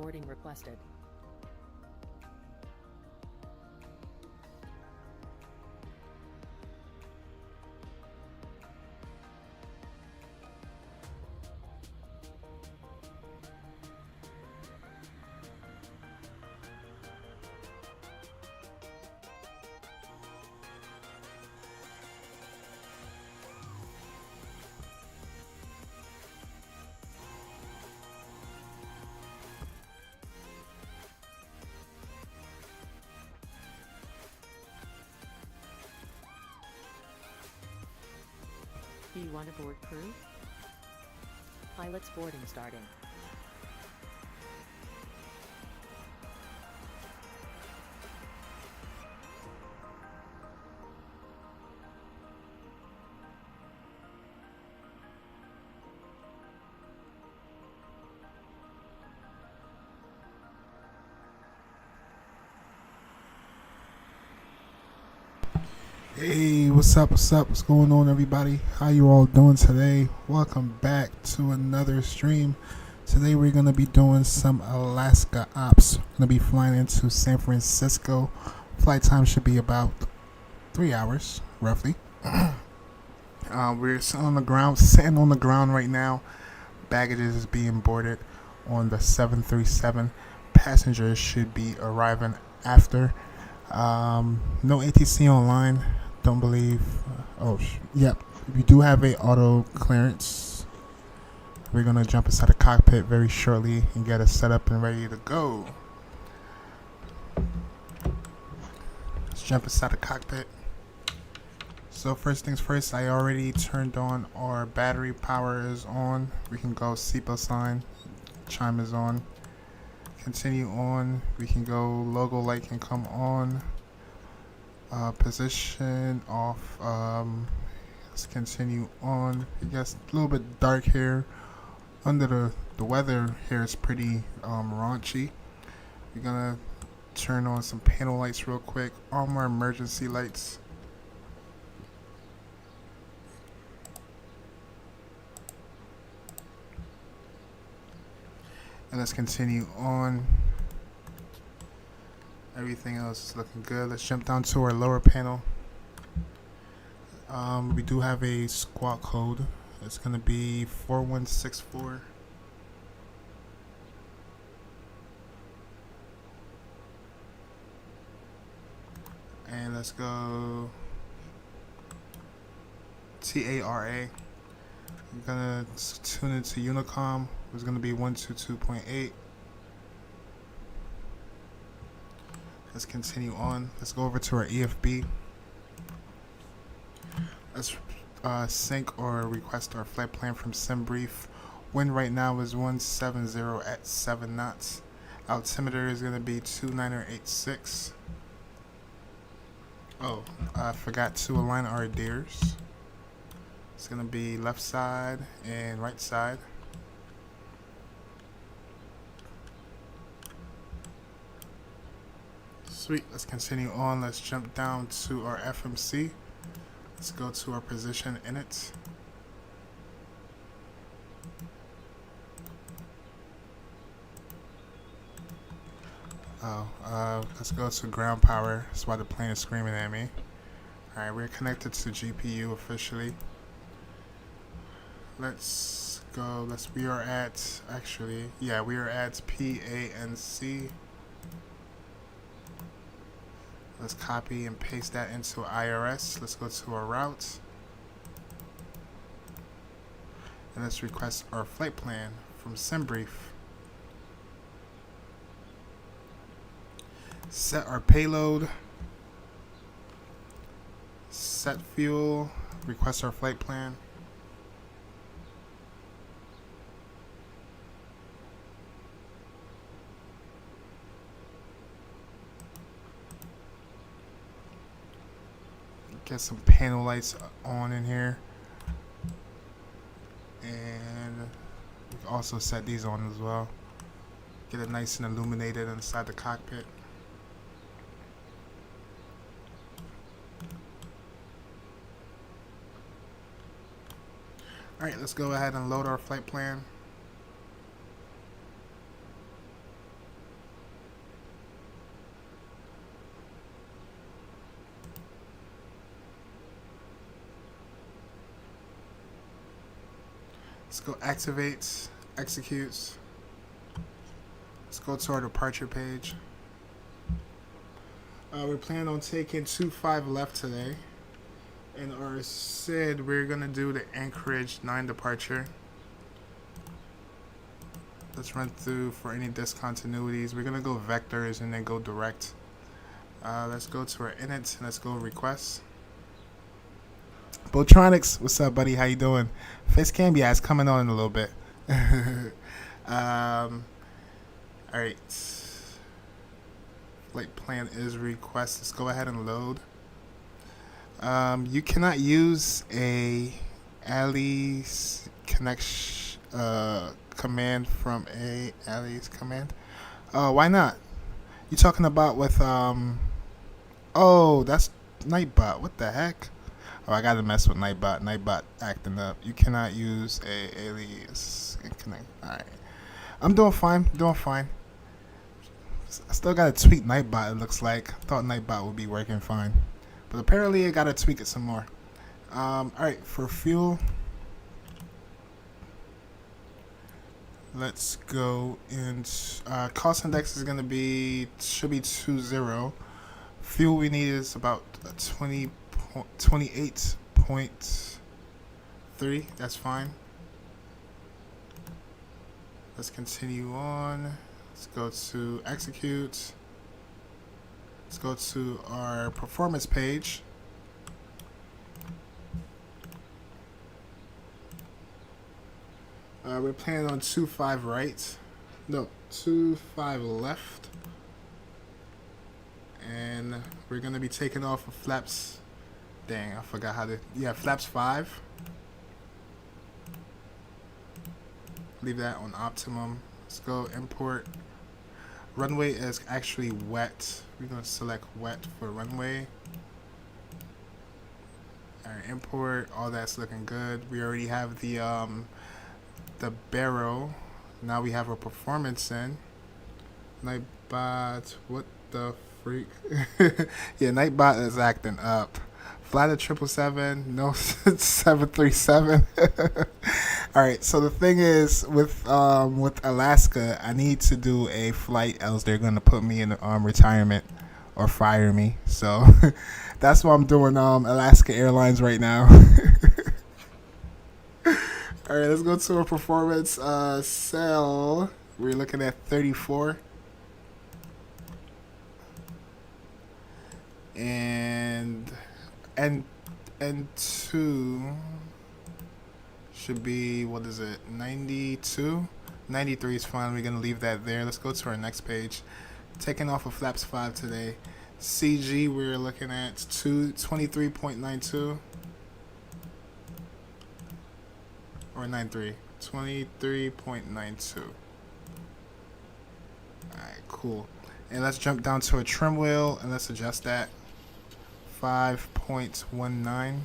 boarding requested. B1 aboard crew. Pilots boarding starting. Hey, what's up, what's going on, everybody? How you all doing today? Welcome back to another stream. Today we're going to be doing some Alaska ops. We're going to be flying into San Francisco. Flight time should be about 3 hours, roughly. We're sitting on the ground right now. Baggage is being boarded on the 737. Passengers should be arriving after. No ATC online. Don't believe. Yep. We do have a auto clearance. We're gonna jump inside the cockpit very shortly and get it set up and ready to go. Let's jump inside the cockpit. So first things first, I already turned on our battery. Power is on. We can go seatbelt sign. Chime is on. Continue on. We can go. Logo light can come on. Position off. Let's continue on. It gets a little bit dark here. Under the weather here is pretty raunchy. We're gonna turn on some panel lights real quick. All my emergency lights. And let's continue on. Everything else is looking good. Let's jump down to our lower panel. We do have a squawk code. It's going to be 4164. And let's go TARA. I'm going to tune into Unicom. It's going to be 122.8. Let's continue on. Let's go over to our EFB. Let's sync or request our flight plan from SimBrief. Wind right now is 170 at 7 knots. Altimeter is going to be 2986. Oh, I forgot to align our deers. It's going to be left side and right side. Sweet, let's continue on. Let's jump down to our FMC. Let's go to our position in it. Let's go to ground power. That's why the plane is screaming at me. Alright, we're connected to GPU officially. Let's go. We are at PANC. Let's copy and paste that into IRS. Let's go to our route. And let's request our flight plan from SimBrief. Set our payload. Set fuel. Request our flight plan. Get some panel lights on in here, and we can also set these on as well. Get it nice and illuminated inside the cockpit. Alright, let's go ahead and load our flight plan. Let's go activate, executes. Let's go to our departure page. We're planning on taking 25 left today. In our SID, we're going to do the Anchorage 9 departure. Let's run through for any discontinuities. We're going to go vectors and then go direct. Let's go to our init and let's go requests. Botronics, what's up, buddy? How you doing? Face Cam, yeah, it's coming on in a little bit. Alright. Flight plan is request. Let's go ahead and load. You cannot use a Alice connection command from a Alice command. Why not? You talking about with oh, that's Nightbot. What the heck? Oh, I gotta mess with Nightbot. Nightbot acting up. You cannot use a alias and connect. Alright. I'm doing fine. Doing fine. I still gotta tweak Nightbot, it looks like. I thought Nightbot would be working fine. But apparently I gotta tweak it some more. Alright, for fuel. Let's go and cost index is gonna be should be 20. Fuel we need is about 28.3. That's fine. Let's continue on. Let's go to execute. Let's go to our performance page. We're planning on 25 right. No, 25 left. And we're going to be taking off of flaps. Dang, I forgot how to. Yeah, flaps 5. Leave that on optimum. Let's go import. Runway is actually wet. We're going to select wet for runway. Alright, import. All that's looking good. We already have the barrel. Now we have a performance in. Nightbot, what the freak? Yeah, Nightbot is acting up. Fly the 777, no 737. Alright, so the thing is with Alaska, I need to do a flight, else they're gonna put me in retirement or fire me. So that's why I'm doing Alaska Airlines right now. Alright, let's go to a performance cell. We're looking at 34. And N2 should be, what is it, 92? 93 is fine. We're going to leave that there. Let's go to our next page. Taking off of flaps 5 today. CG, we're looking at 23.92. Or 93. 23.92. Alright, cool. And let's jump down to a trim wheel and let's adjust that. 5.19.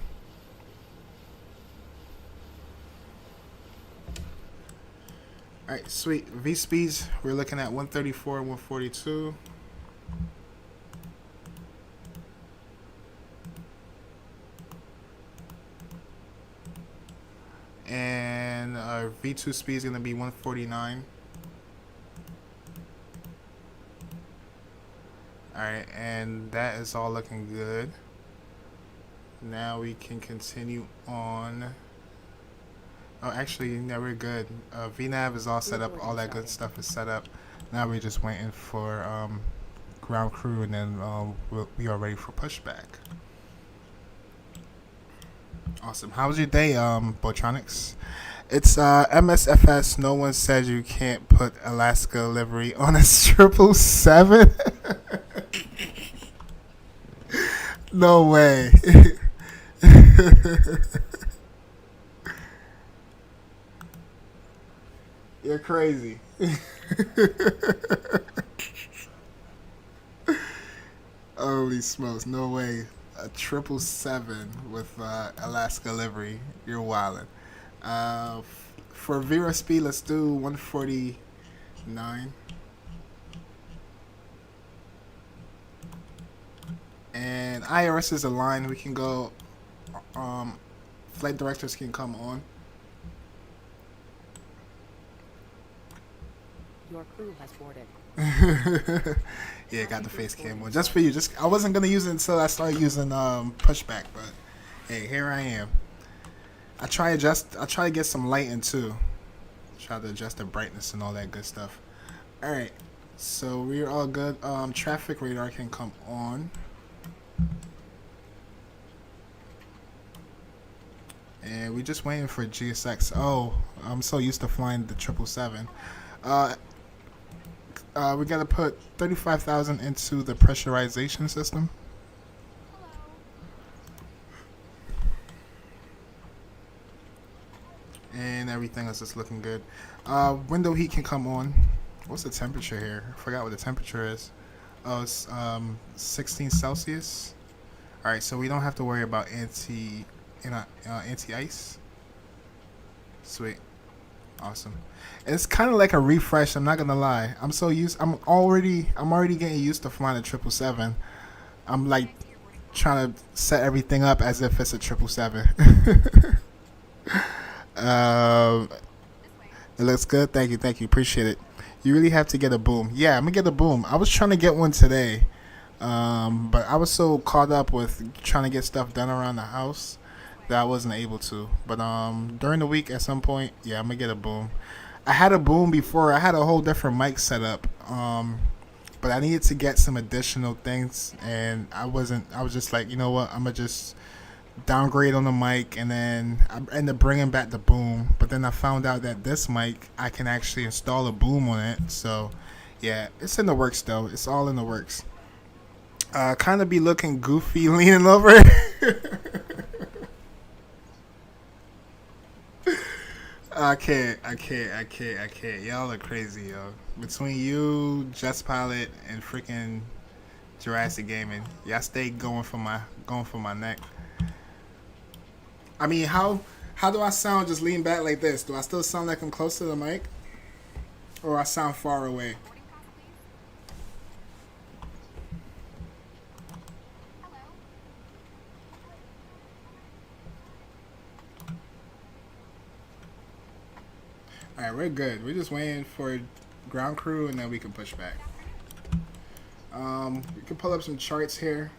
Alright, sweet. V speeds, we're looking at 134 and 142. And our V2 speed is going to be 149. Alright, and that is all looking good. Now we can continue on. Oh, actually, yeah, we're good. VNAV is all set up. All that good stuff is set up. Now we're just waiting for ground crew, and then we are ready for pushback. Awesome. How was your day, Botronics? It's MSFS. No one said you can't put Alaska livery on a 777. No way. You're crazy. Holy smokes, no way. A 777 with Alaska livery. You're wildin'. For Vera speed, let's do 149. And IRS is aligned. We can go. Flight directors can come on. Your crew has boarded. Yeah, got the face cam on just for you. Just I wasn't gonna use it until I started using pushback, but hey, here I am. I try to get some lighting too. Try to adjust the brightness and all that good stuff. All right, so we're all good. Traffic radar can come on. And we're just waiting for GSX. Oh, I'm so used to flying the 777. We gotta put 35,000 into the pressurization system. And everything is just looking good. Window heat can come on. What's the temperature here? I forgot what the temperature is. Oh, it's 16 Celsius. All right, so we don't have to worry about anti-ice. Sweet, awesome. It's kind of like a refresh. I'm not gonna lie. I'm already getting used to flying a 777. I'm like trying to set everything up as if it's a 777. It looks good. Thank you. Appreciate it. You really have to get a boom. Yeah, I'm gonna get a boom. I was trying to get one today, but I was so caught up with trying to get stuff done around the house that I wasn't able to. But during the week at some point, yeah, I'm gonna get a boom. I had a boom before. I had a whole different mic set up, but I needed to get some additional things, and I was just like, you know what, I'm gonna just downgrade on the mic, and then I ended up bringing back the boom. But then I found out that this mic, I can actually install a boom on it. So yeah, it's in the works though. It's all in the works. Kind of be looking goofy leaning over. I can't. Y'all are crazy, yo. Between you, Just Pilot, and freaking Jurassic Gaming, y'all stay going for my neck. I mean, how do I sound just lean back like this? Do I still sound like I'm close to the mic? Or I sound far away? Alright, we're good. We're just waiting for ground crew, and then we can push back. We can pull up some charts here.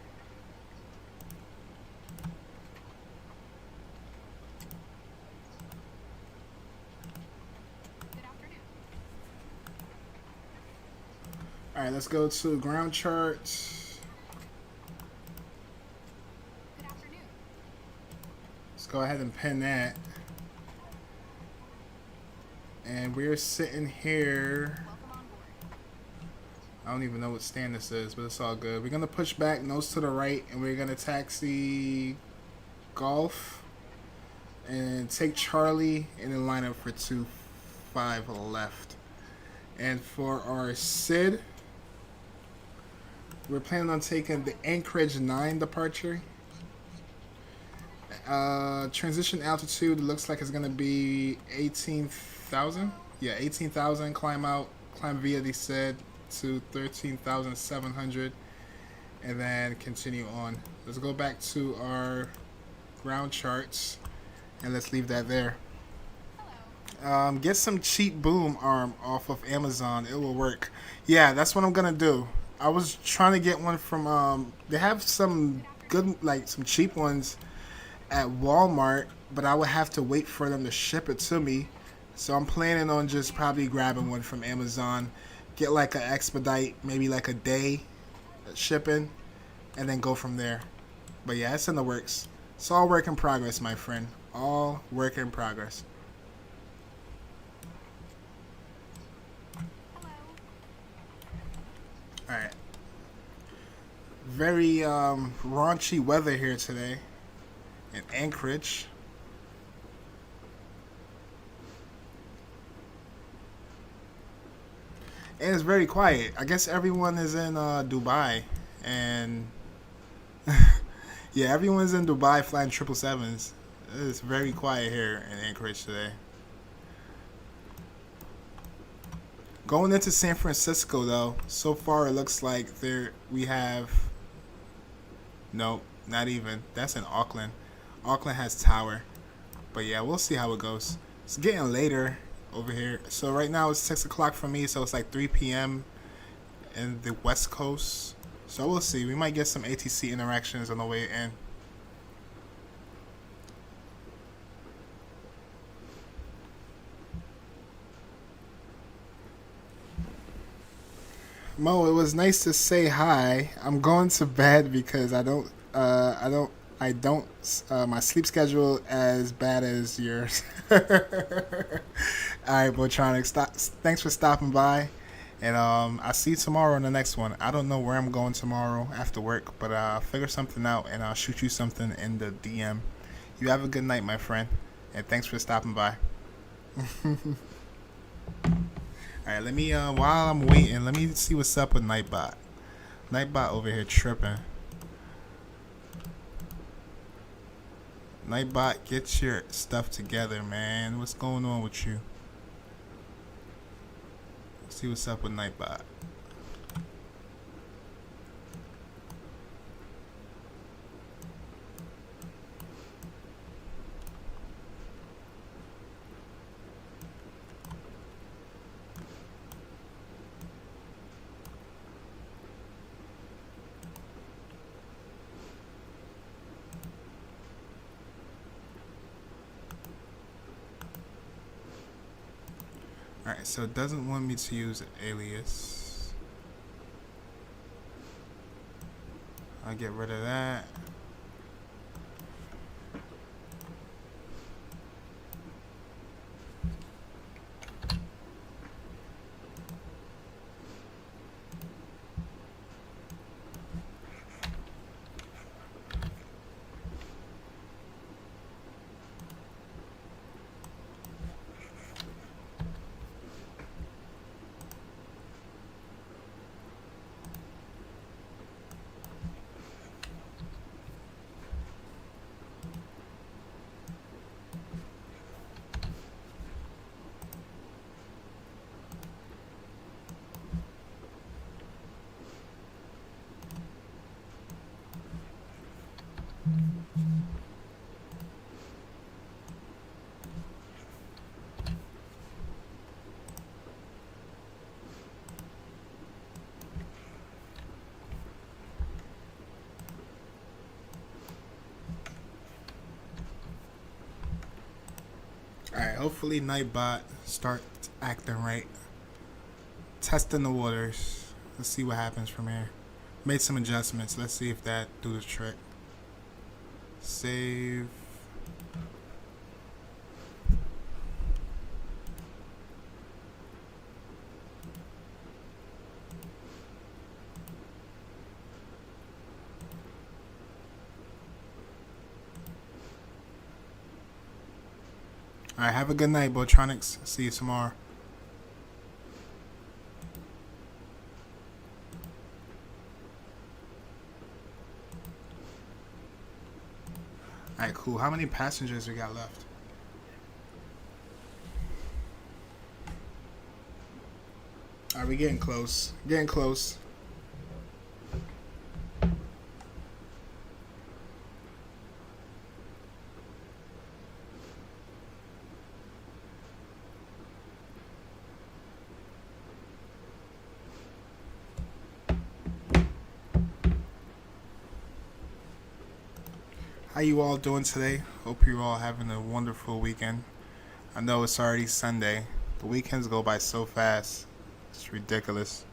Alright, let's go to ground charts. Let's go ahead and pin that. And we're sitting here. I don't even know what stand this is, but it's all good. We're going to push back, nose to the right, and we're going to taxi Golf and take Charlie and then line up for 2-5 left. And for our SID, we're planning on taking the Anchorage 9 departure. Transition altitude looks like it's going to be 18,000. Yeah, 18,000. Climb via the SID to 13,700. And then continue on. Let's go back to our ground charts. And let's leave that there. Get some cheap boom arm off of Amazon. It will work. Yeah, that's what I'm going to do. I was trying to get one from, they have some good, like some cheap ones at Walmart, but I would have to wait for them to ship it to me. So I'm planning on just probably grabbing one from Amazon, get like an expedite, maybe like a day shipping, and then go from there. But yeah, it's in the works. It's all work in progress, my friend. All work in progress. Alright. Very raunchy weather here today in Anchorage. And it's very quiet. I guess everyone is in Dubai. And yeah, everyone's in Dubai flying 777s. It's very quiet here in Anchorage today. Going into San Francisco, though, so far it looks like we have... Nope, not even. That's in Auckland. Auckland has tower. But yeah, we'll see how it goes. It's getting later. over here. So right now it's 6 o'clock for me, so it's like 3 p.m. in the West Coast. So we'll see. We might get some ATC interactions on the way in. Mo, it was nice to say hi. I'm going to bed because I don't, my sleep schedule as bad as yours. All right, Botronic, thanks for stopping by. And I'll see you tomorrow on the next one. I don't know where I'm going tomorrow after work, but I'll figure something out and I'll shoot you something in the DM. You have a good night, my friend. And thanks for stopping by. Alright, let me, while I'm waiting, let me see what's up with Nightbot. Nightbot over here tripping. Nightbot, get your stuff together, man. What's going on with you? Let's see what's up with Nightbot. Alright, so it doesn't want me to use alias. I'll get rid of that. Alright, hopefully Nightbot starts acting right. Testing the waters. Let's see what happens from here. Made some adjustments. Let's see if that do the trick. Save. Alright, have a good night, Botronics. See you tomorrow. Alright, cool. How many passengers we got left? Alright, we getting close. Getting close. How you all doing today? Hope you're all having a wonderful weekend. I know it's already Sunday. The weekends go by so fast. It's ridiculous.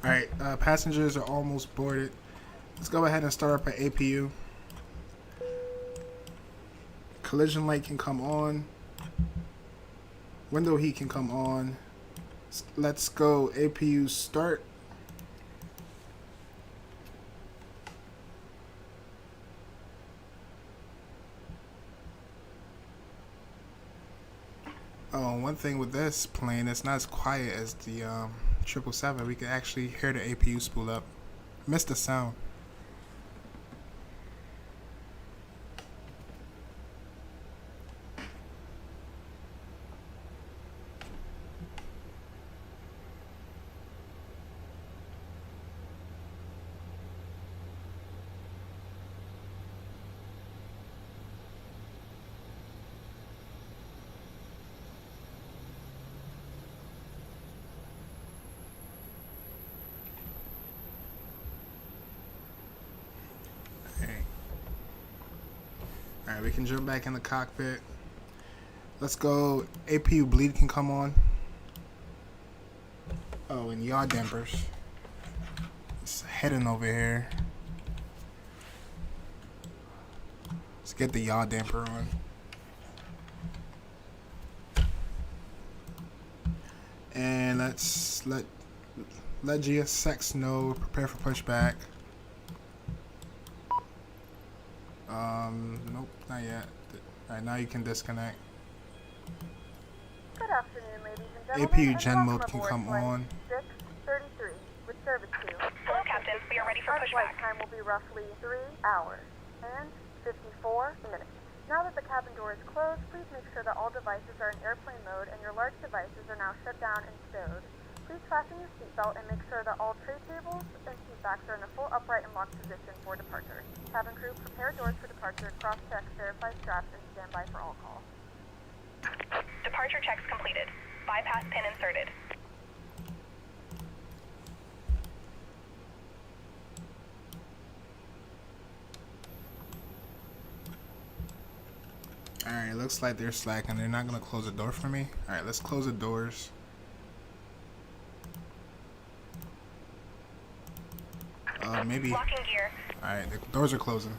Alright, passengers are almost boarded. Let's go ahead and start up our APU. Collision light can come on. Window heat can come on. Let's go APU start. thing with this plane, it's not as quiet as the 777. We can actually hear the APU spool up. Missed the sound. Alright, we can jump back in the cockpit. Let's go. APU bleed can come on. Oh, and yaw dampers. It's heading over here. Let's get the yaw damper on. And let's let GSX know, prepare for pushback. Nope, not yet. Alright, now you can disconnect. Good afternoon, ladies and gentlemen. APU gen mode can come on. 633 with service 2. Hello, Captain. We are ready for Our flight pushback. time will be roughly 3 hours and 54 minutes. Now that the cabin door is closed, please make sure that all devices are in airplane mode and your large devices are now shut down and stowed. Please fasten your seatbelt and make sure that all tray tables and seat backs are in a full upright and locked position for departure. Cabin crew, prepare doors for departure, cross-check, verify straps, and stand by for all calls. Departure checks completed. Bypass pin inserted. Alright, looks like they're slacking. They're not going to close the door for me. Alright, let's close the doors. Maybe. Locking gear. Alright, the doors are closing.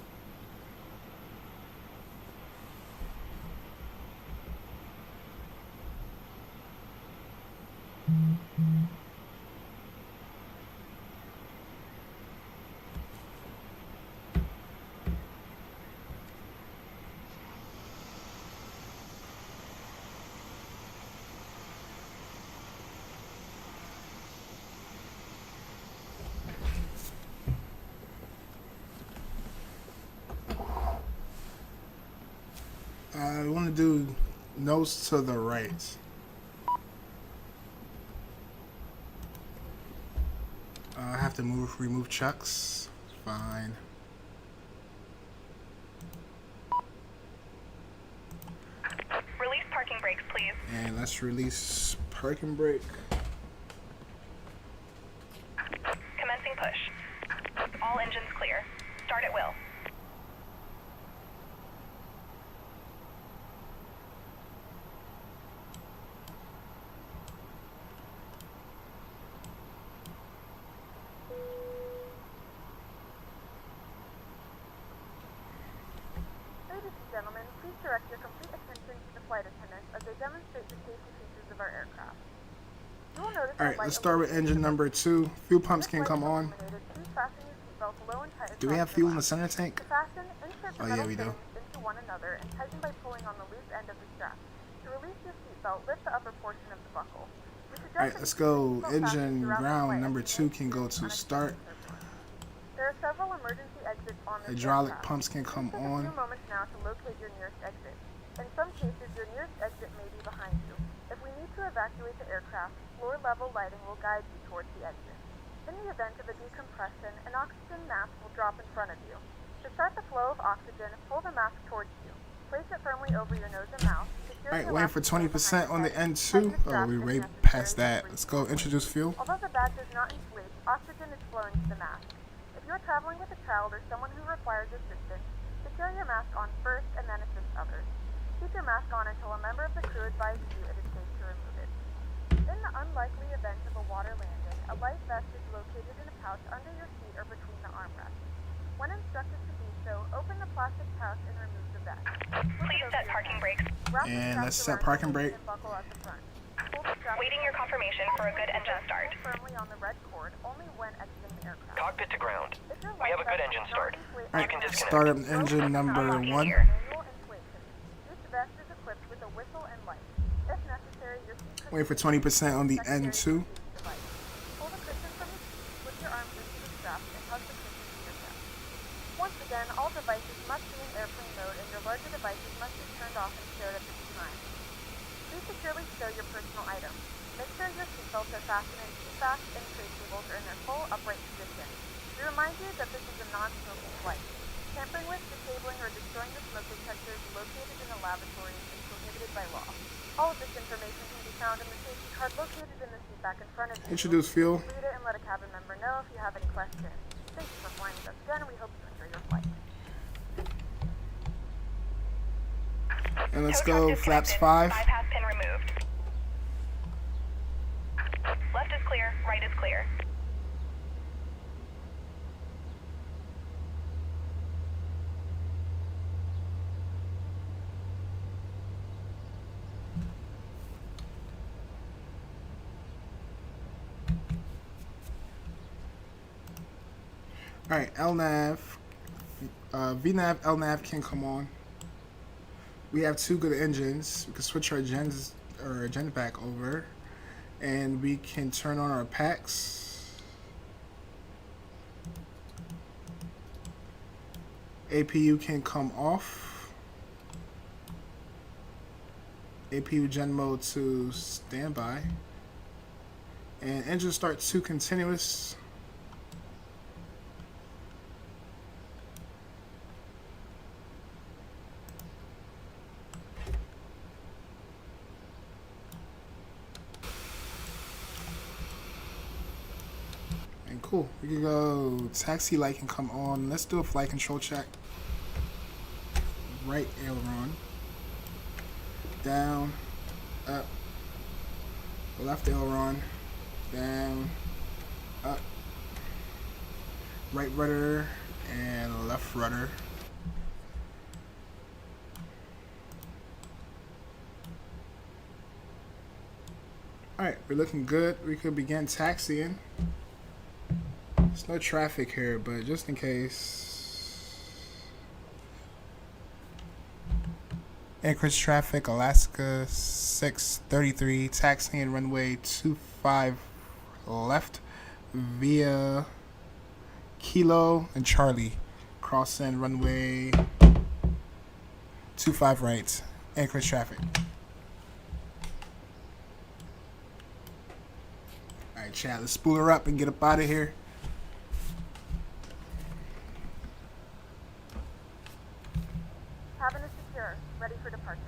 I want to do nose to the right. I have to remove chucks. Fine. Release parking brakes, please. And let's release parking brake. Commencing push. All engines clear. Start at will. Ladies and gentlemen, please direct your complete attention to the flight attendants as they demonstrate the safety features of our aircraft. You will notice Alright, let's start with engine number 2. Fuel pumps can come on. Do we have fuel in the center tank? Oh yeah, we do. Into one another and tighten by pulling on the loose end of the strap. To release your seatbelt, lift the upper portion of the buckle. Alright, let's go. Engine ground number 2 can go to start. There are several emergency exits on this Hydraulic aircraft. pumps can come Please take a on. few moments now to locate your nearest exit. In some cases, your nearest exit may be behind you. If we need to evacuate the aircraft, floor-level lighting will guide you towards the exit. In the event of a decompression, an oxygen mask will drop in front of you. To start the flow of oxygen, pull the mask towards you. Place it firmly over your nose and mouth. Alright, waiting for 20% on the N2. Oh, we're way past that. Let's go introduce fuel. Although the bag does not inflate, oxygen is flowing to the mask. If you are traveling with a child or someone who requires assistance, secure your mask on first and then assist others. Keep your mask on until a member of the crew advises you it is safe to remove it. In the unlikely event of a water landing, a life vest is located in a pouch under your seat or between the armrests. When instructed to do so, open the plastic pouch and remove the vest. Please set parking brakes. And let's set parking brake. Waiting your confirmation for a good engine start. Firmly on the red cord only when exiting the aircraft. Cockpit to ground. We have a good engine start. You can disconnect. Start up engine number 1. Manual inflation. Each vest is equipped with a whistle and light. If necessary, carry your seat Wait for cushion 20% on the secondary end too. Bluetooth device. Pull the cushion from your seat, slip your arms into the straps, and hug the cushion to your chest. Once again, all devices must be in airplane mode and your larger devices must be turned off and stowed at this time. Please securely stow your personal items. Make sure your seatbelts are fastened in seatbacks and tray cables are in their full upright position. We remind you that this is a non-smoking flight. Tampering with, disabling, or destroying the smoke detectors located in the lavatory is prohibited by law. All of this information can be found in the safety card located in the seat back in front of you. Introduce fuel. Read it and let a cabin member know if you have any questions. Thank you for flying with us again, and we hope you enjoy your flight. And let's Tow truck go flaps disconnected. 5. Bypass pin removed. Left is clear, right is clear. Alright, LNAV. VNAV, LNAV can come on. We have 2 good engines. We can switch our gens or gen back over. And we can turn on our packs. APU can come off. APU gen mode to standby. And engine start to continuous. And cool. We can go taxi light can come on. Let's do a flight control check. Right aileron. Down. Up. Left aileron. Down. Up. Right rudder and left rudder. Alright, we're looking good. We could begin taxiing. There's no traffic here, but just in case. Anchorage traffic, Alaska 633, taxiing runway 25 left via Kilo and Charlie. Crossing runway 25 right, Anchorage traffic. Alright, chat, let's spool her up and get up out of here. Cabin is secure, ready for departure.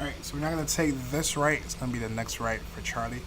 Alright, so we're not going to take this right. It's going to be the next right for Charlie.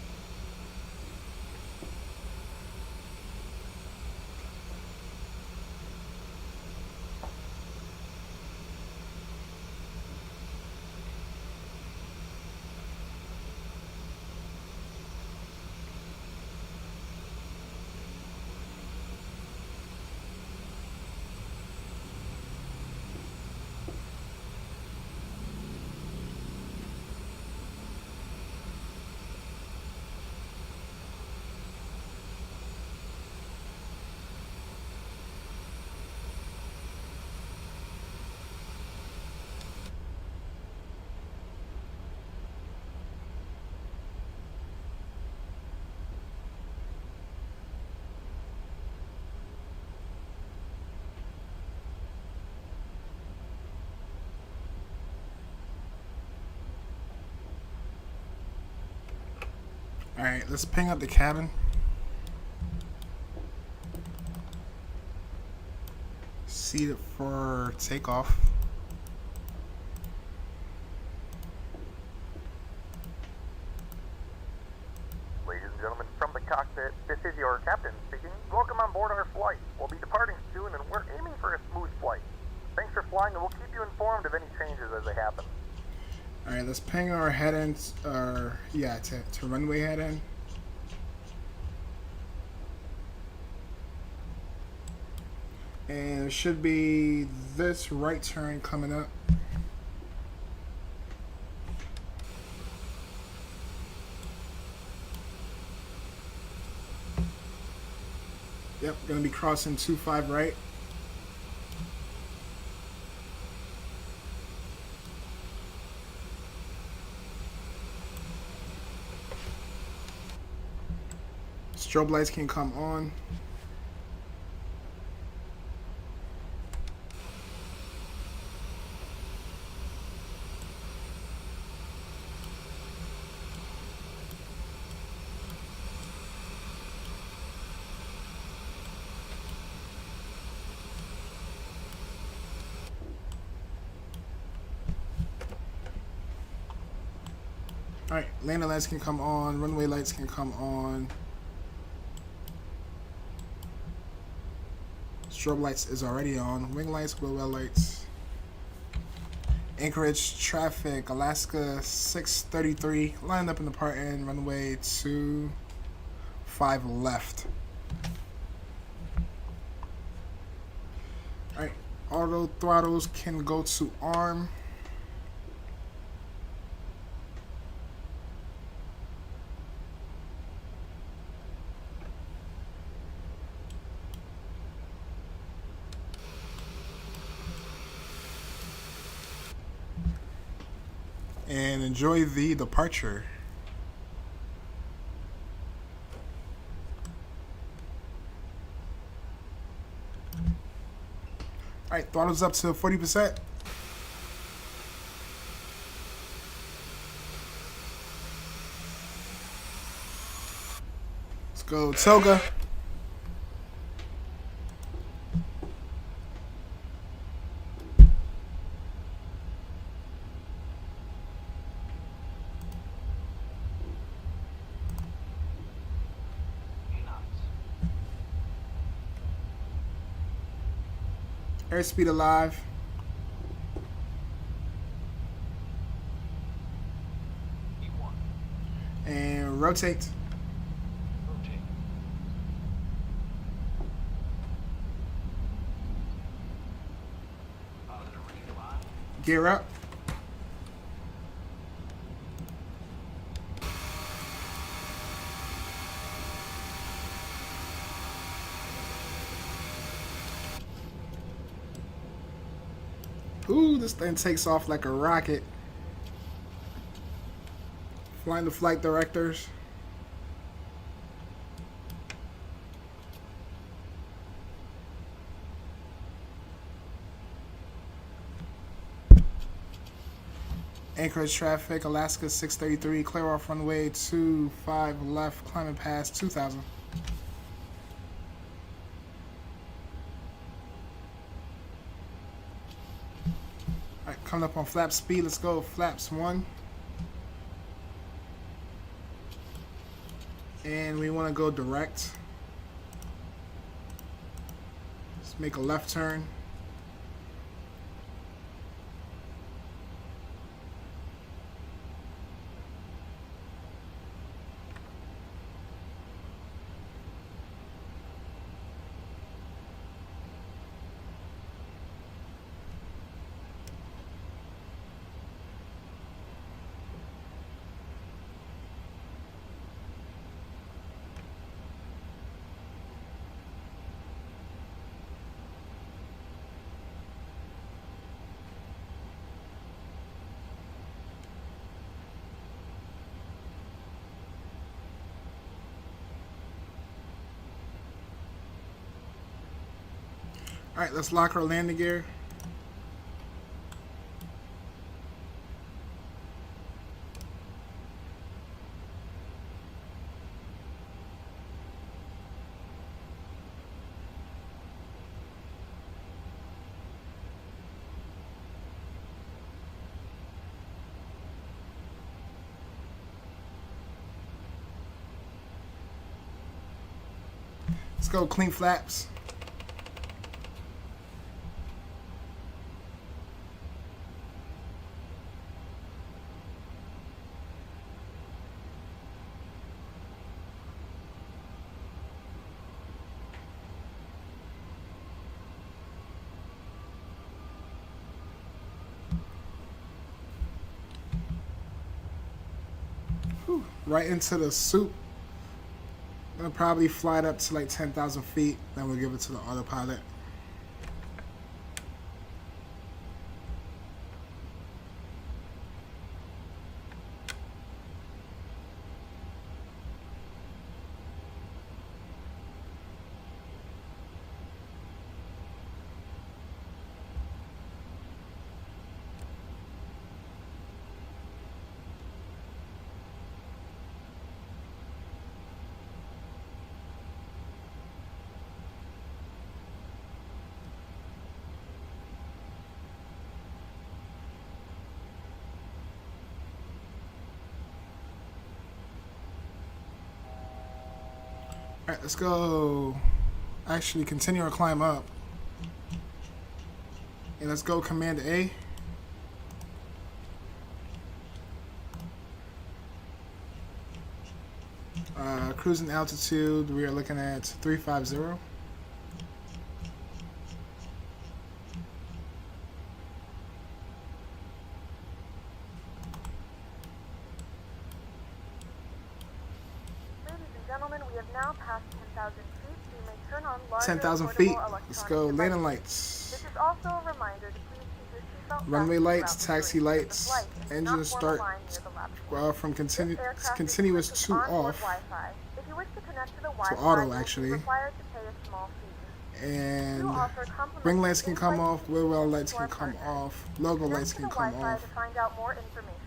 Alright, let's ping up the cabin. Seat it for takeoff. Ladies and gentlemen, from the cockpit, this is your captain speaking. Welcome on board our flight. We'll be departing soon and we're aiming for a smooth flight. Thanks for flying and we'll keep you informed of any changes as they happen. Alright, let's ping our head-in, to runway head-in. And it should be this right turn coming up. Yep, gonna be crossing 25 right. Strobe lights can come on. Alright, landing lights can come on, runway lights can come on. Strobe lights is already on. Wing lights, wheel well lights. Anchorage traffic, Alaska 633, lined up in the part end, runway 25 left. Alright, auto throttles can go to arm. And enjoy the departure. Alright, throttles up to 40%. Let's go, Toga. Airspeed alive. And rotate. Gear up. Ooh, this thing takes off like a rocket. Flying the flight directors. Anchorage traffic, Alaska 633, clear off runway 25 left, climbing past 2000. Alright, coming up on flap speed, let's go. Flaps 1. and we want to go direct. Let's make a left turn. Alright, let's lock our landing gear. Let's go clean flaps. Whew, right into the soup. Gonna probably fly it up to like 10,000 feet. Then we'll give it to the autopilot. Alright, let's go actually continue our climb up. And let's go Command A. Cruising altitude, we are looking at 350. Gentlemen, we have now passed 10,000 feet, so you may turn on larger 10,000 portable feet. electronic Let's go devices. landing lights. This is also a reminder to please keep your seatbelt Runway fastened lights, throughout the taxi duration of the lights, flight and do engine not form a start line near the lavatory. from This aircraft is continuous equipped to with onboard off. Wi-Fi. If you wish to connect to the Wi-Fi, auto, you will be actually. required to pay a small fee. And You offer complimentary ring lights can come in-flight off, wheel well lights to our can come partners. off, logo Connect lights to can the come Wi-Fi off. to find out more information.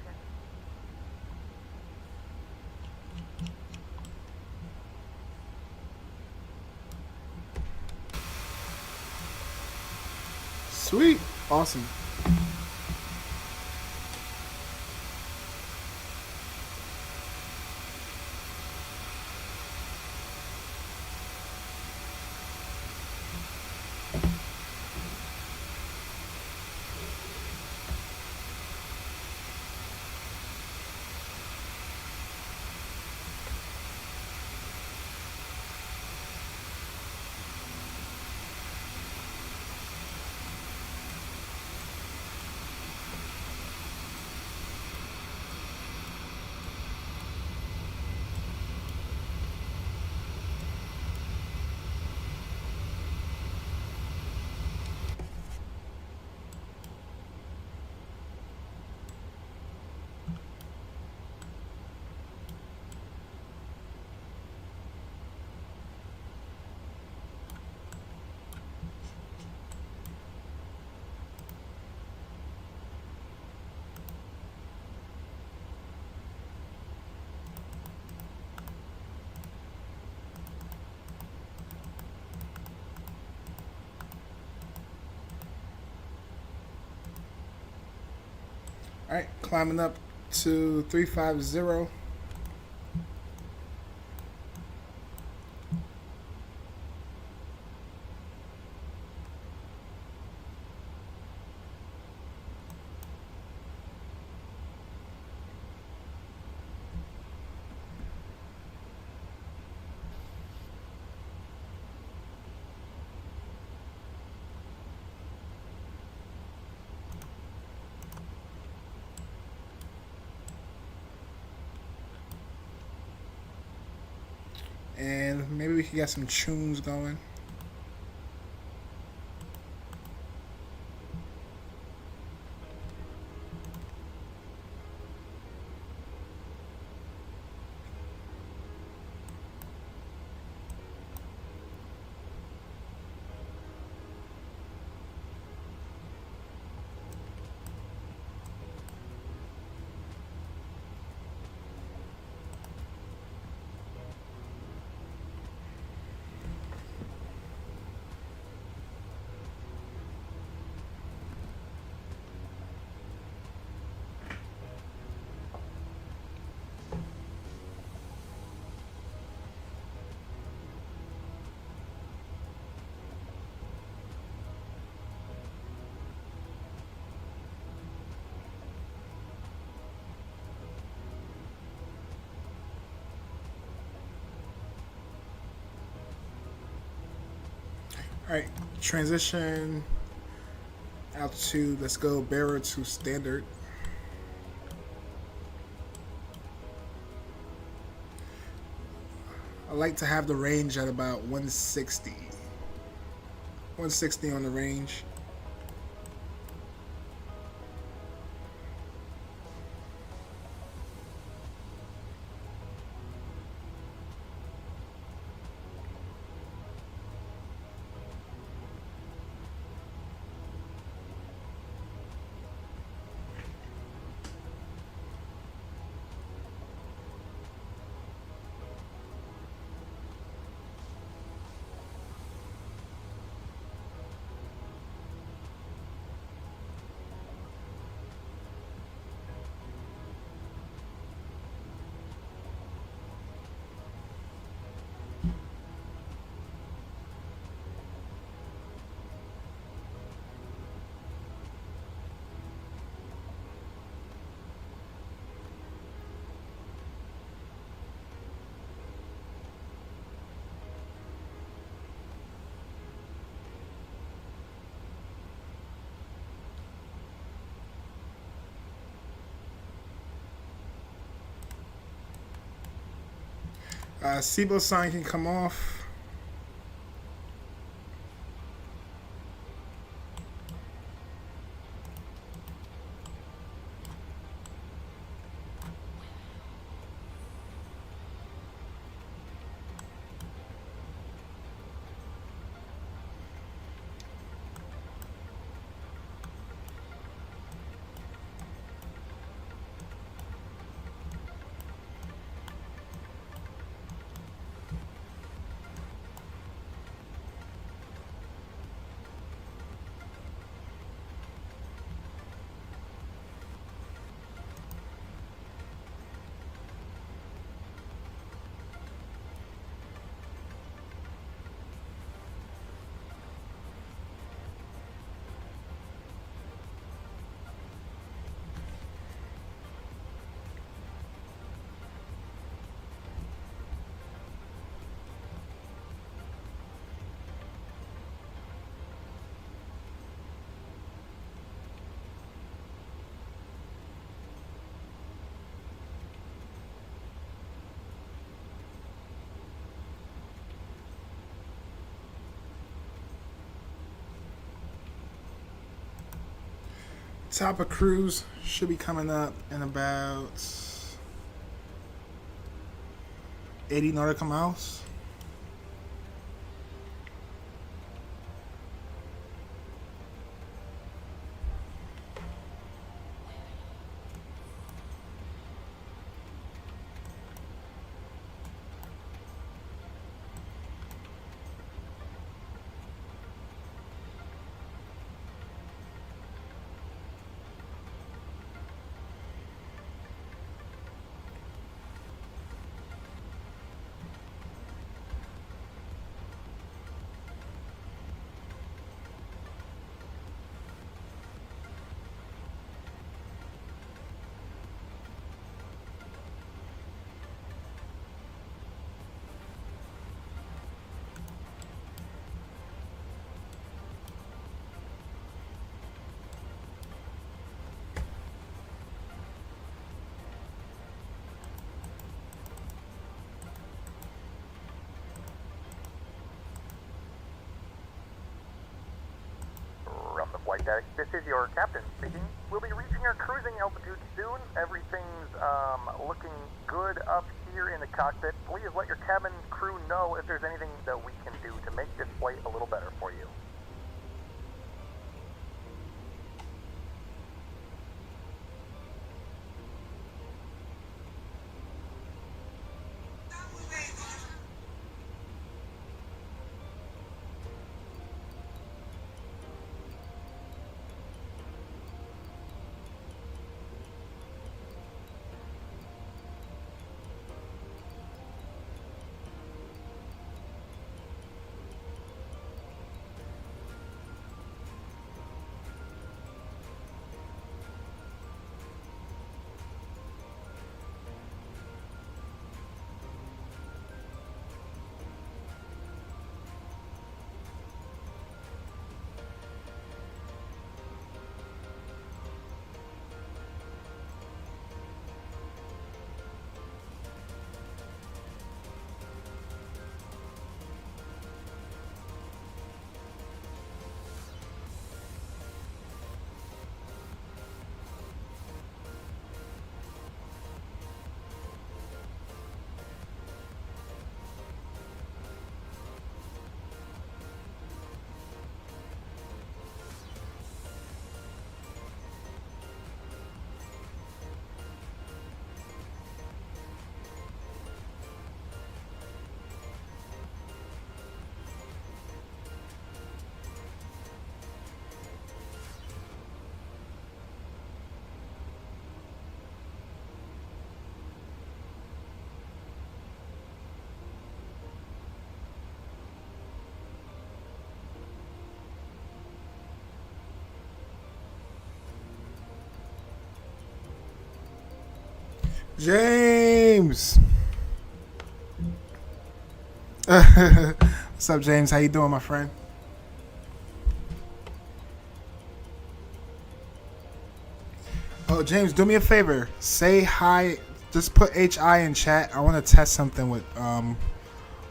Sweet, awesome. Alright, climbing up to 350. and maybe we can get some tunes going. Alright, transition out to, let's go bearer to standard. I like to have the range at about 160. 160 on the range. SIBO sign can come off. Top of cruise should be coming up in about 80 nautical miles. Deck. This is your captain speaking. We'll be reaching our cruising altitude soon. Everything's looking good up here in the cockpit. Please let your cabin crew know if there's anything that we can do to make this flight a little better for you. James. What's up, James? How you doing, my friend? Oh, James, do me a favor. Say hi. Just put HI in chat. I want to test something with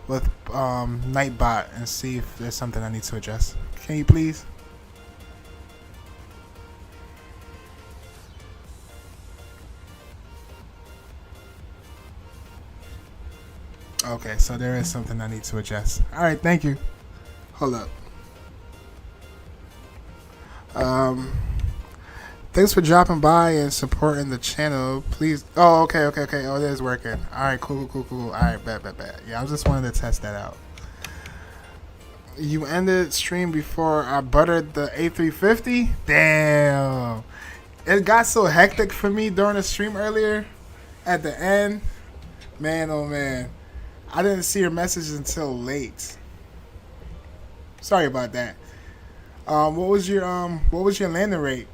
Nightbot and see if there's something I need to adjust. Can you please? Okay, so there is something I need to adjust. All right, thank you. Hold up. Thanks for dropping by and supporting the channel. Please. Oh, okay. Oh, it is working. All right, cool. All right, bet. Yeah, I just wanted to test that out. You ended stream before I buttered the A350? Damn. It got so hectic for me during the stream earlier. At the end. Man, oh man. I didn't see your message until late. Sorry about that. What was your landing rate?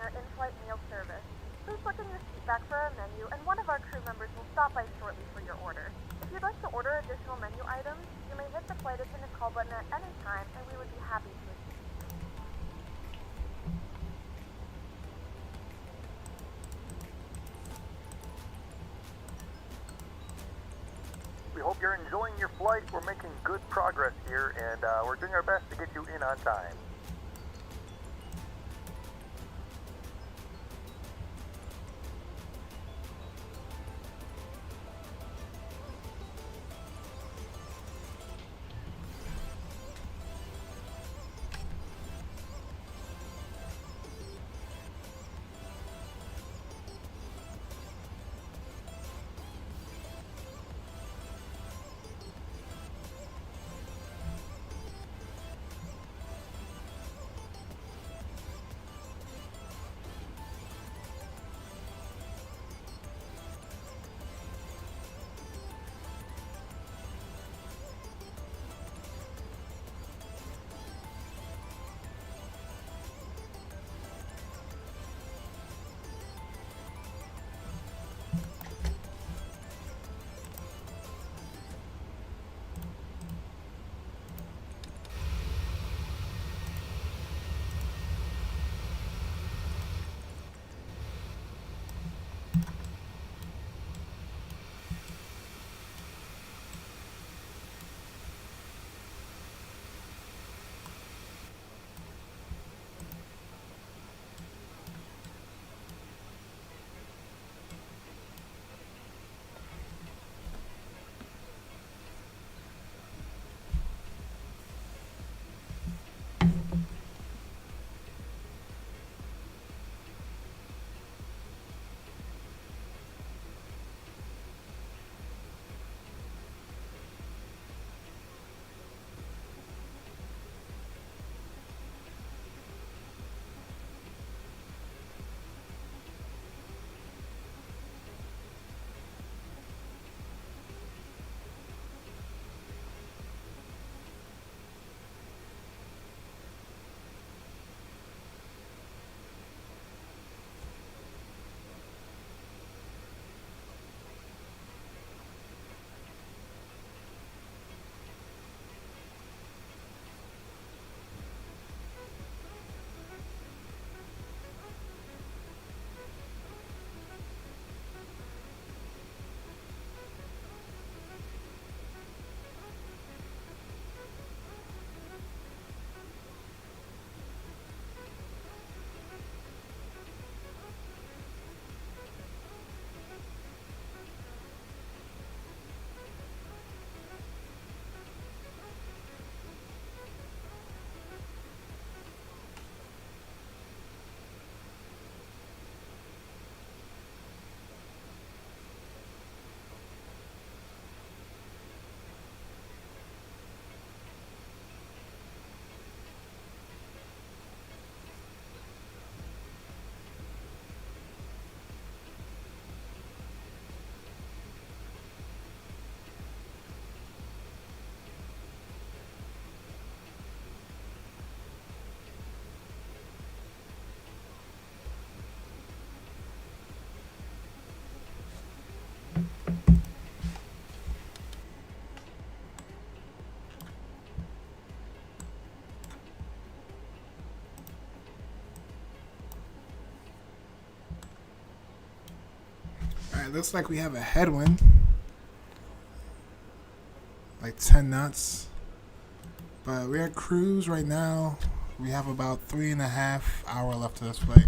our in-flight meal service. Please look in your seat back for our menu, and one of our crew members will stop by shortly for your order. If you'd like to order additional menu items, you may hit the flight attendant call button at any time, and we would be happy to assist. We hope you're enjoying your flight. We're making good progress here, and we're doing our best to get you in on time. Alright, looks like we have a headwind. Like 10 knots. But we're at cruise right now. We have about 3.5 hours left of this flight.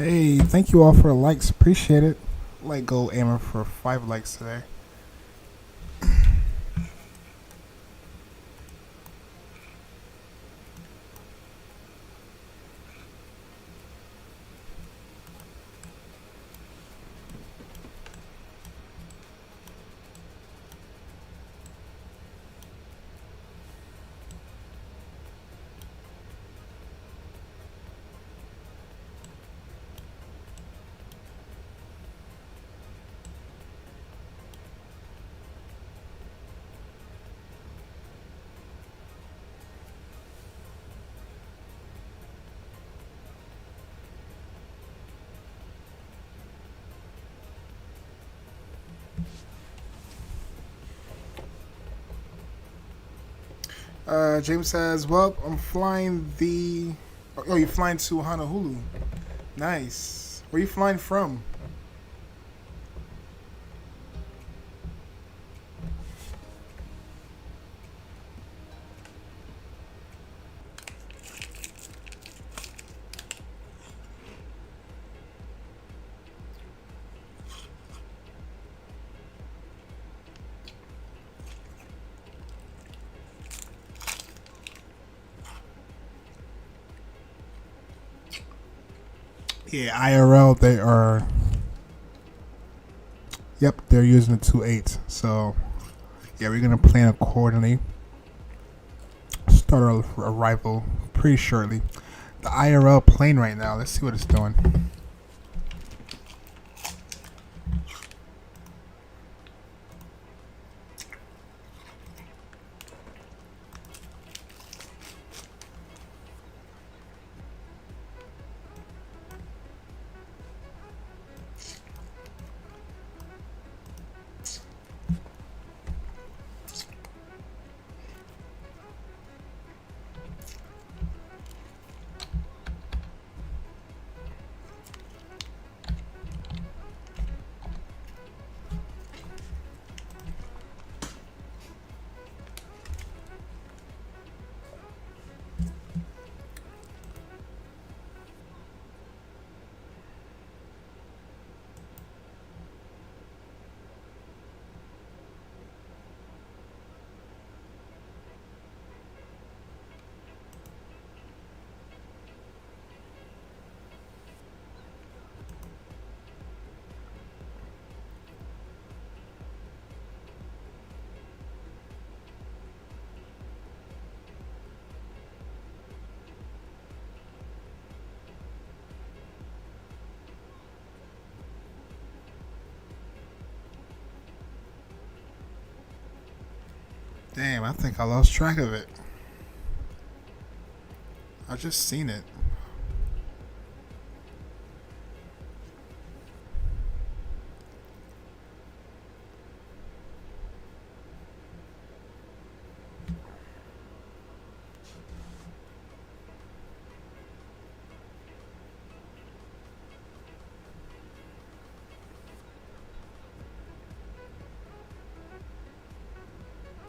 Hey, thank you all for the likes. Appreciate it. Like go aiming for 5 likes today. James says, well, I'm flying the... Oh, you're flying to Honolulu. Nice. Where are you flying from? Yeah, IRL, they are... Yep, they're using the 2.8. So, yeah, we're going to plan accordingly. Start our arrival pretty shortly. The IRL plane right now, let's see what it's doing. Damn, I think I lost track of it. I just seen it.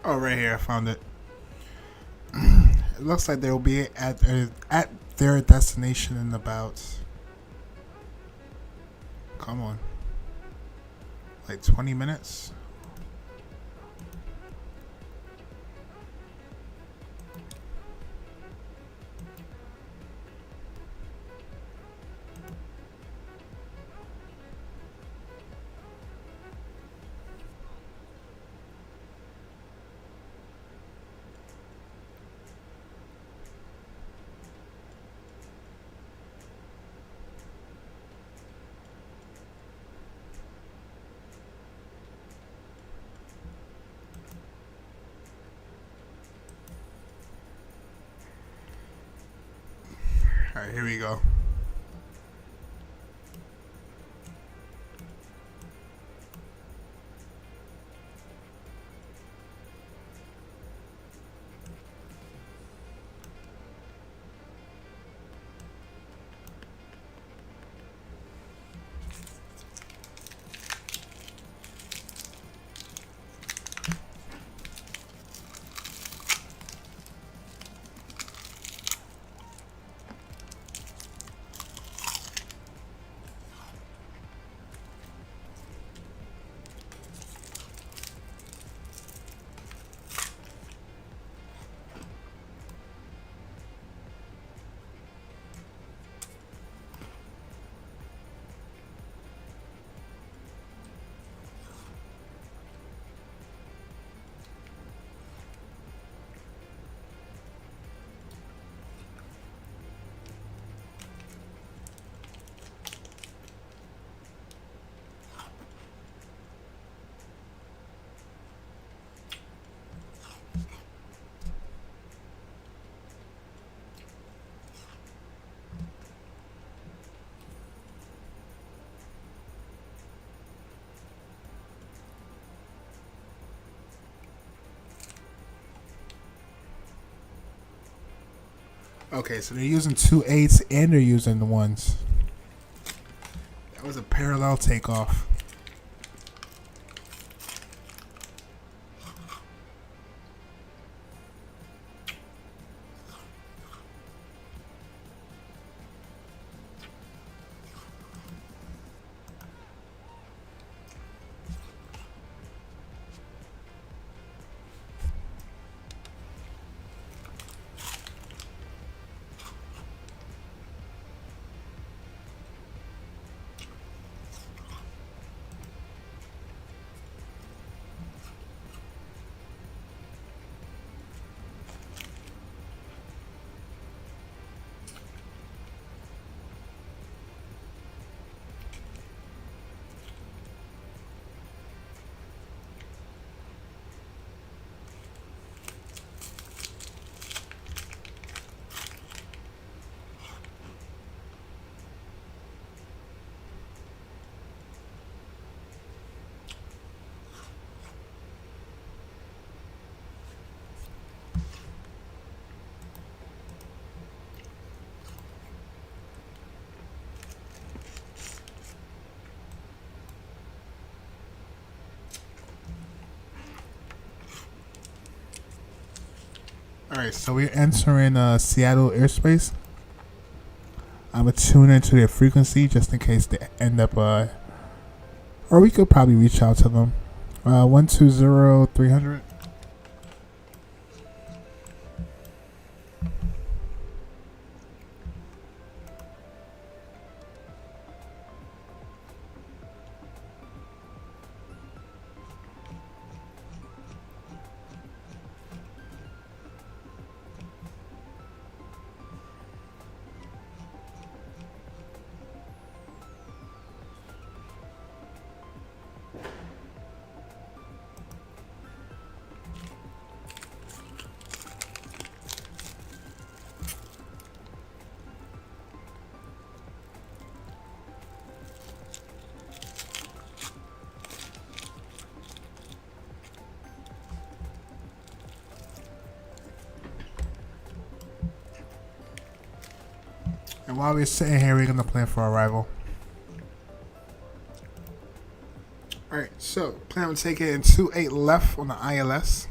Oh, right here, I found it. It looks like they'll be at their destination in about... Come on. Like 20 minutes? Alright, here we go. Okay, so they're using 2.8s and they're using the 1s. That was a parallel takeoff. Alright, so we're entering Seattle airspace. I'm going to tune into their frequency just in case they end up, or we could probably reach out to them. 120-300. And while we're sitting here, we're going to plan for arrival. Alright, so plan on taking in 28 left on the ILS.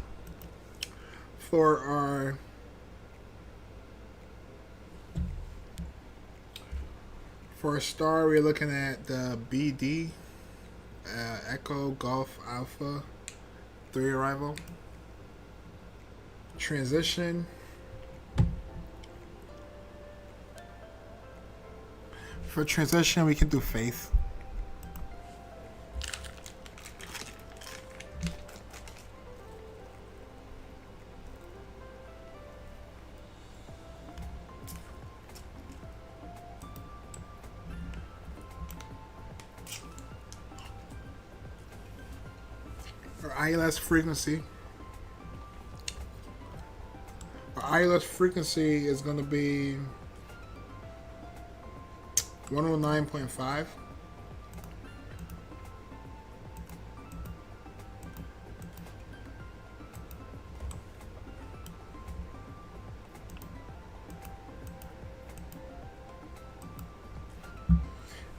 For our star, we're looking at the BD, Echo Golf Alpha 3 arrival. Transition. For transition, we can do Faith. Our ILS frequency. Our ILS frequency is going to be 109.5.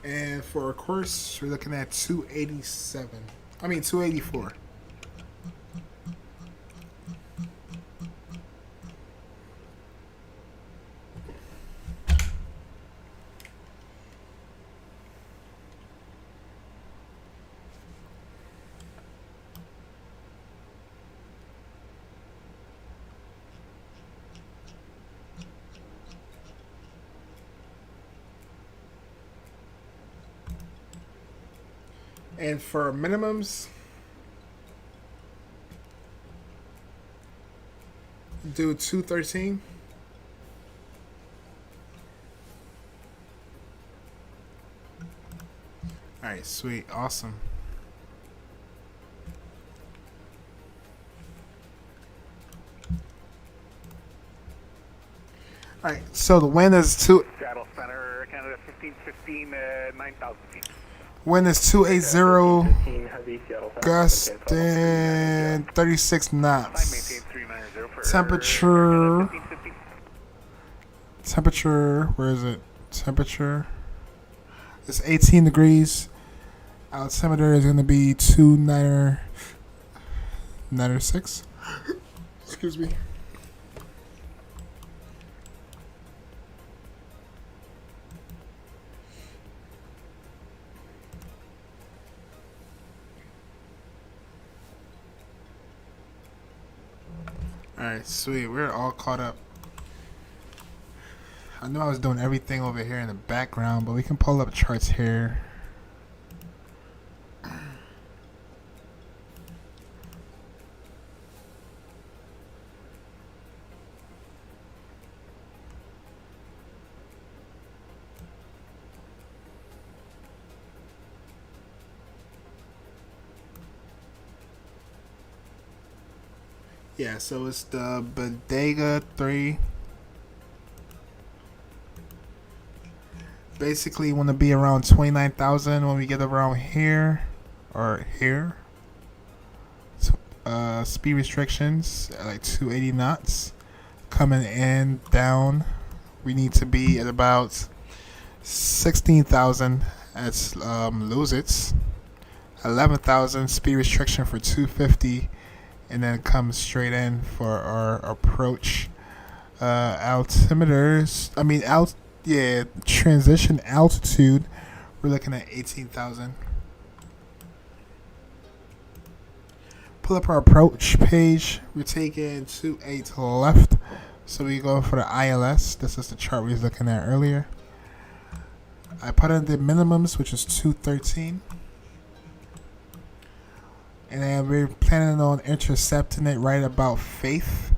And for our course, we're looking at 287. I mean 284. And for minimums, do 213. Alright, sweet, awesome. Alright, so the wind is Seattle Center, Canada 1515, 9,000 feet. wind is 280, gust and 36 knots. Temperature Temperature, where is it? Temperature. It's 18 degrees. Altimeter is going to be 296. Excuse me. Alright, sweet. We're all caught up. I know I was doing everything over here in the background, but we can pull up charts here. Yeah, so it's the Bodega 3. Basically, want to be around 29,000 when we get around here or here. Speed restrictions at like 280 knots. Coming in, down. We need to be at about 16,000 at Lose It. 11,000 speed restriction for 250. And then come straight in for our approach. Altimeters. Transition altitude. We're looking at 18,000. Pull up our approach page. We're taking 28 left. So we go for the ILS. This is the chart we was looking at earlier. I put in the minimums, which is 213. And then we're planning on intercepting it right about Faith.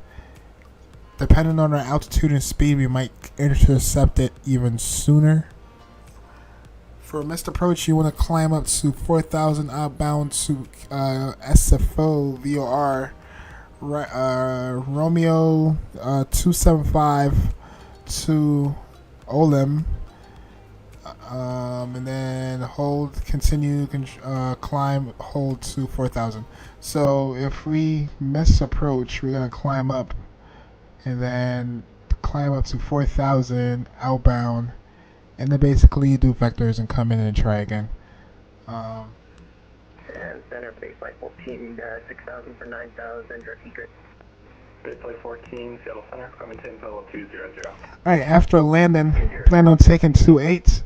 Depending on our altitude and speed, we might intercept it even sooner. For a missed approach, you want to climb up to 4,000 outbound to SFO VOR. Romeo 275 to Olim. And then continue, climb, hold to 4,000. So if we miss approach, we're going to climb up and then climb up to 4,000 outbound, and then basically do vectors and come in and try again. And center base flight 14, 6,000 for 9,000, direct secret. Base flight 14, Seattle Center, coming to info of 200. Alright, after landing, plan on taking 28.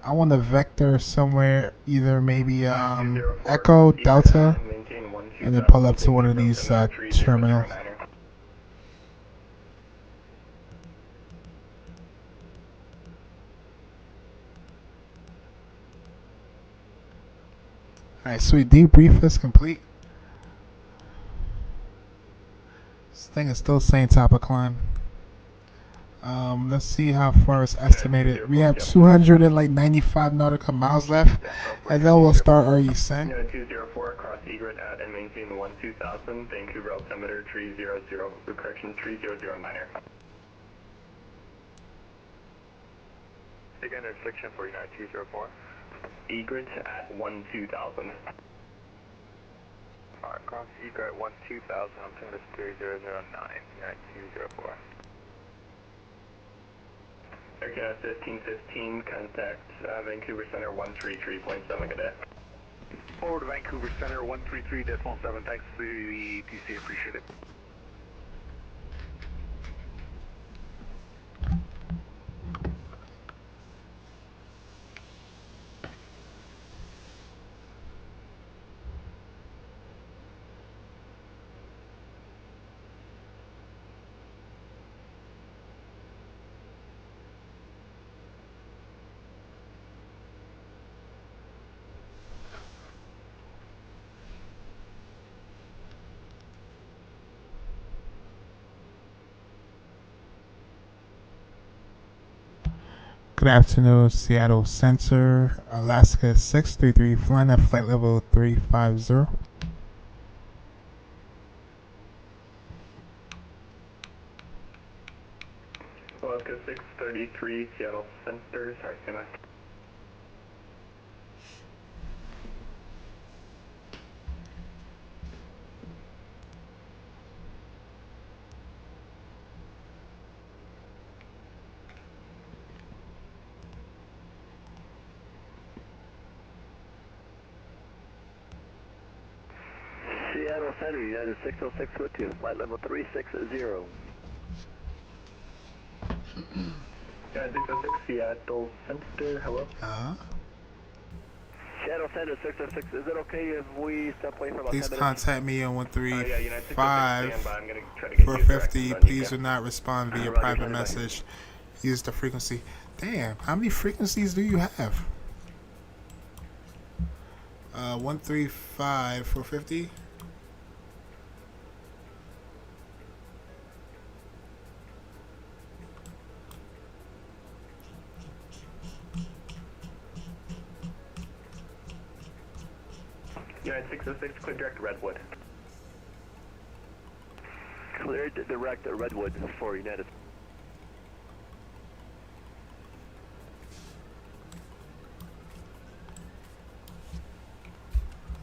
I want to vector somewhere, either maybe Echo, Delta, and then pull up to one of these terminals. Alright, sweet. Debrief is complete. This thing is still saying top of climb. Let's see how far it's estimated. We have 295 nautical miles left, and then we'll start our descent. 204, cross egret at and maintain 12,000, Vancouver altimeter 300, correction 3009er. Again, intersection 49204. Egret at 12,000. Alright, cross egret 12,000, altimeter 3009, 9204. Aircraft 1515, contact Vancouver Center 133.7 cadet. Forward to Vancouver Center 133.7. Thanks for the TC. Appreciate it. Good afternoon, Seattle Center, Alaska 633, flying at flight level 350. Alaska 633, Seattle Center, sorry, stand by. Seattle Center, United 606 with you, flight level 360. United 606, Seattle Center, hello? Uh-huh. Seattle Center 606, is it okay if we step away for about Please 10 minutes? contact me on Yeah, United 606, 135 stand by. I'm going to try to get you 450. directions on Please Yucca. do not respond via Roger, private stand by. message. Use the frequency. Damn, how many frequencies do you have? 135 450. United 606, clear direct to Redwood. Cleared direct to Redwood for United.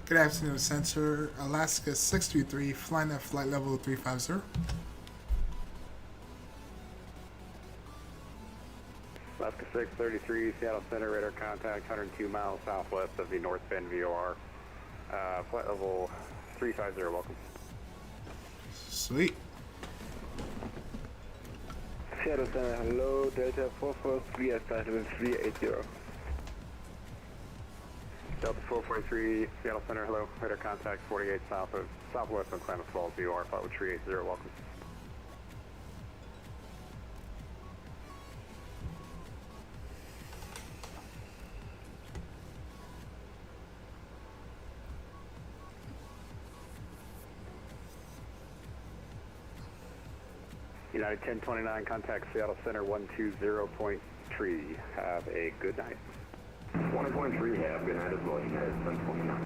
Good afternoon, Center. Alaska 633, flying at flight level 350. Alaska 633, Seattle Center, radar contact, 102 miles southwest of the North Bend VOR. Flight level 350, welcome. Sweet. Seattle Center, hello, Delta 443 at flight level 380. Delta 443, Seattle Center, hello, radar contact 48 southwest of Klamath Falls VOR, flight level 380, welcome. United 1029, contact Seattle Center 120.3. Have a good night. 1.3, have good night as well, United 1029.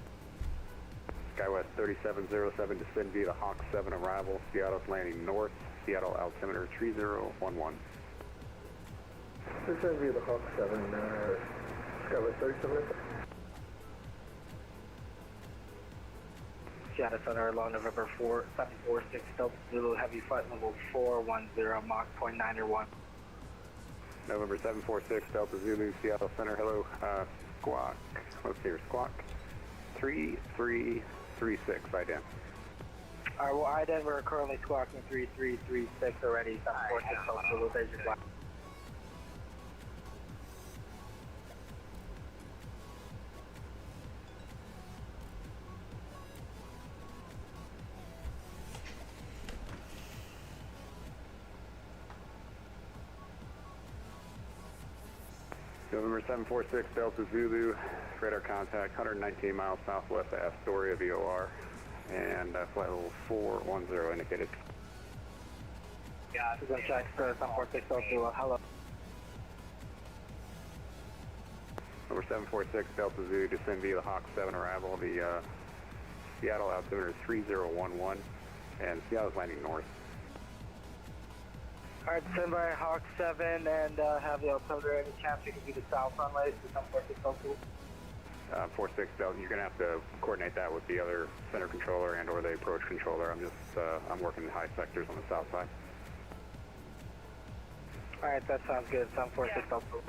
SkyWest 3707, descend via the Hawk 7 arrival. Seattle's landing north. Seattle altimeter 3011. Descend via the Hawk 7, SkyWest 3707. Seattle Center, long November 4746, Delta Zulu, heavy flight level 410, Mach 0.901. November 746, Delta Zulu, Seattle Center, hello. Squawk, let's see here, Squawk 3336, IDEN. Alright, well, IDEN, we're currently squawking 3336 already, 746, Delta Zulu, there's your flight. November 746, Delta Zulu, radar contact 119 miles southwest of Astoria VOR, and flight level 410 indicated. Yeah, this is check, 746, Delta Zulu, hello. Number 746, Delta Zulu, descend via the Hawk 7 arrival, the Seattle altimeter 3011, and Seattle's landing north. Alright, send by Hawk 7 and have the altimeter. Any chance you can do the south runway to 746 Delta Zulu? 46 Delta, you're going to have to coordinate that with the other center controller and or the approach controller. I'm working high sectors on the south side. Alright, that sounds good. 746 Delta Zulu.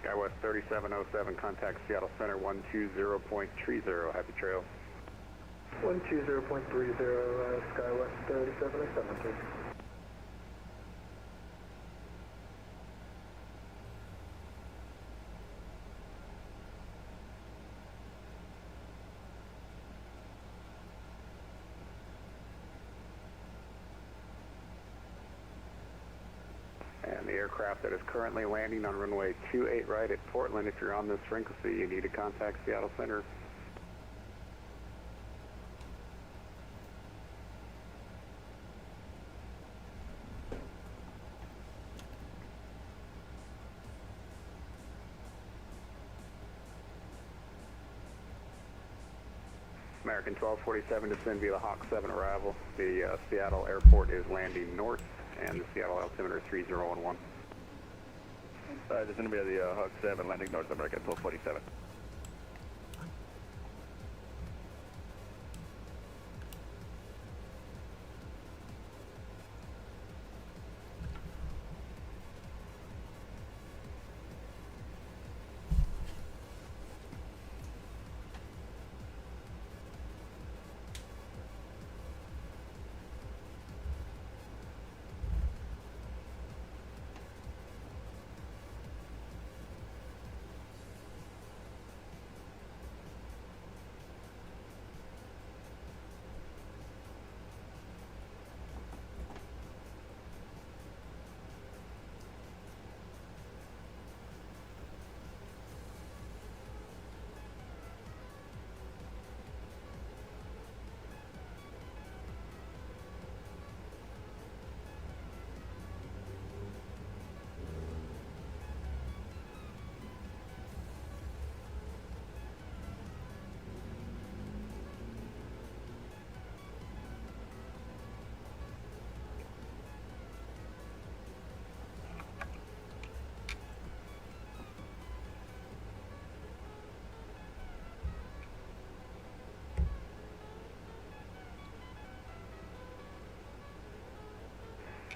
SkyWest 3707, contact Seattle Center 120.30, happy trails. 120.30, SkyWest 3707, please. And the aircraft that is currently landing on runway 28 right at Portland, if you're on this frequency, you need to contact Seattle Center. American 1247, descend via the Hawk 7 arrival. The Seattle airport is landing north, and the Seattle altimeter 3011. Descend via the Hawk 7, landing north, American 1247.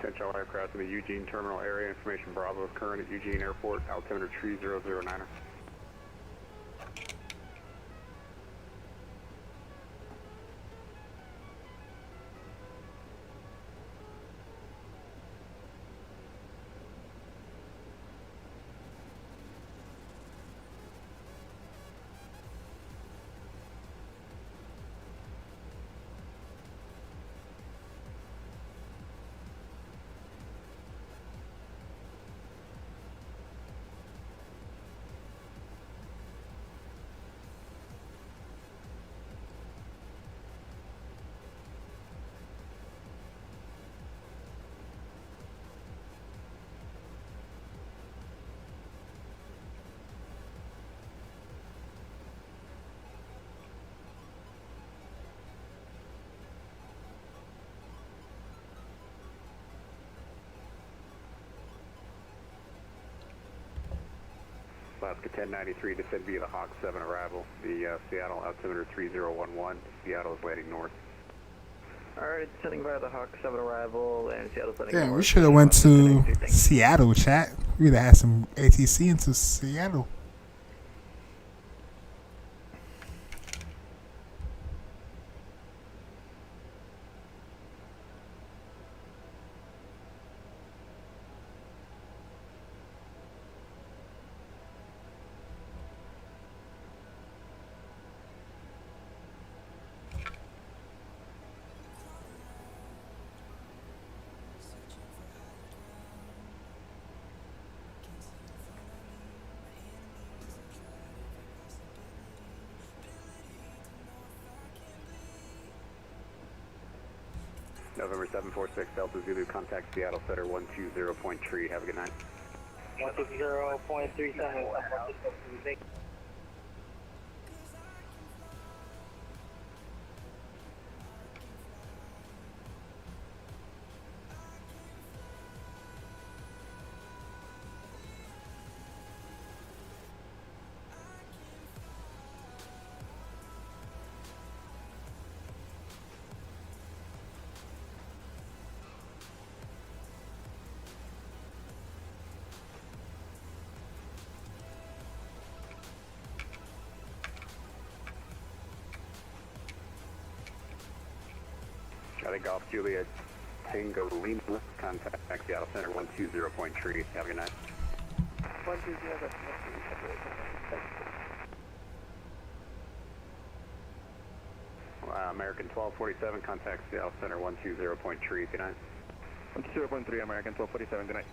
Potential aircraft in the Eugene terminal area. Information Bravo, current at Eugene Airport, altimeter 3009. Alaska 1093, descend via the Hawk 7 arrival. The Seattle altimeter 3011. Seattle is heading north. Alright, descending via the Hawk 7 arrival and Seattle's heading north. Yeah, we should have went to Seattle, chat. We'd have had some ATC into Seattle. November 746, Delta Zulu, contact Seattle Center 120.3. Have a good night. 160.37. Charlie Golf Juliet Tango Lima, contact Seattle Center 120.3. Have a good night. 120. American 1247, contact Seattle Center 120.3. Good night. 120.3, American 1247, good night.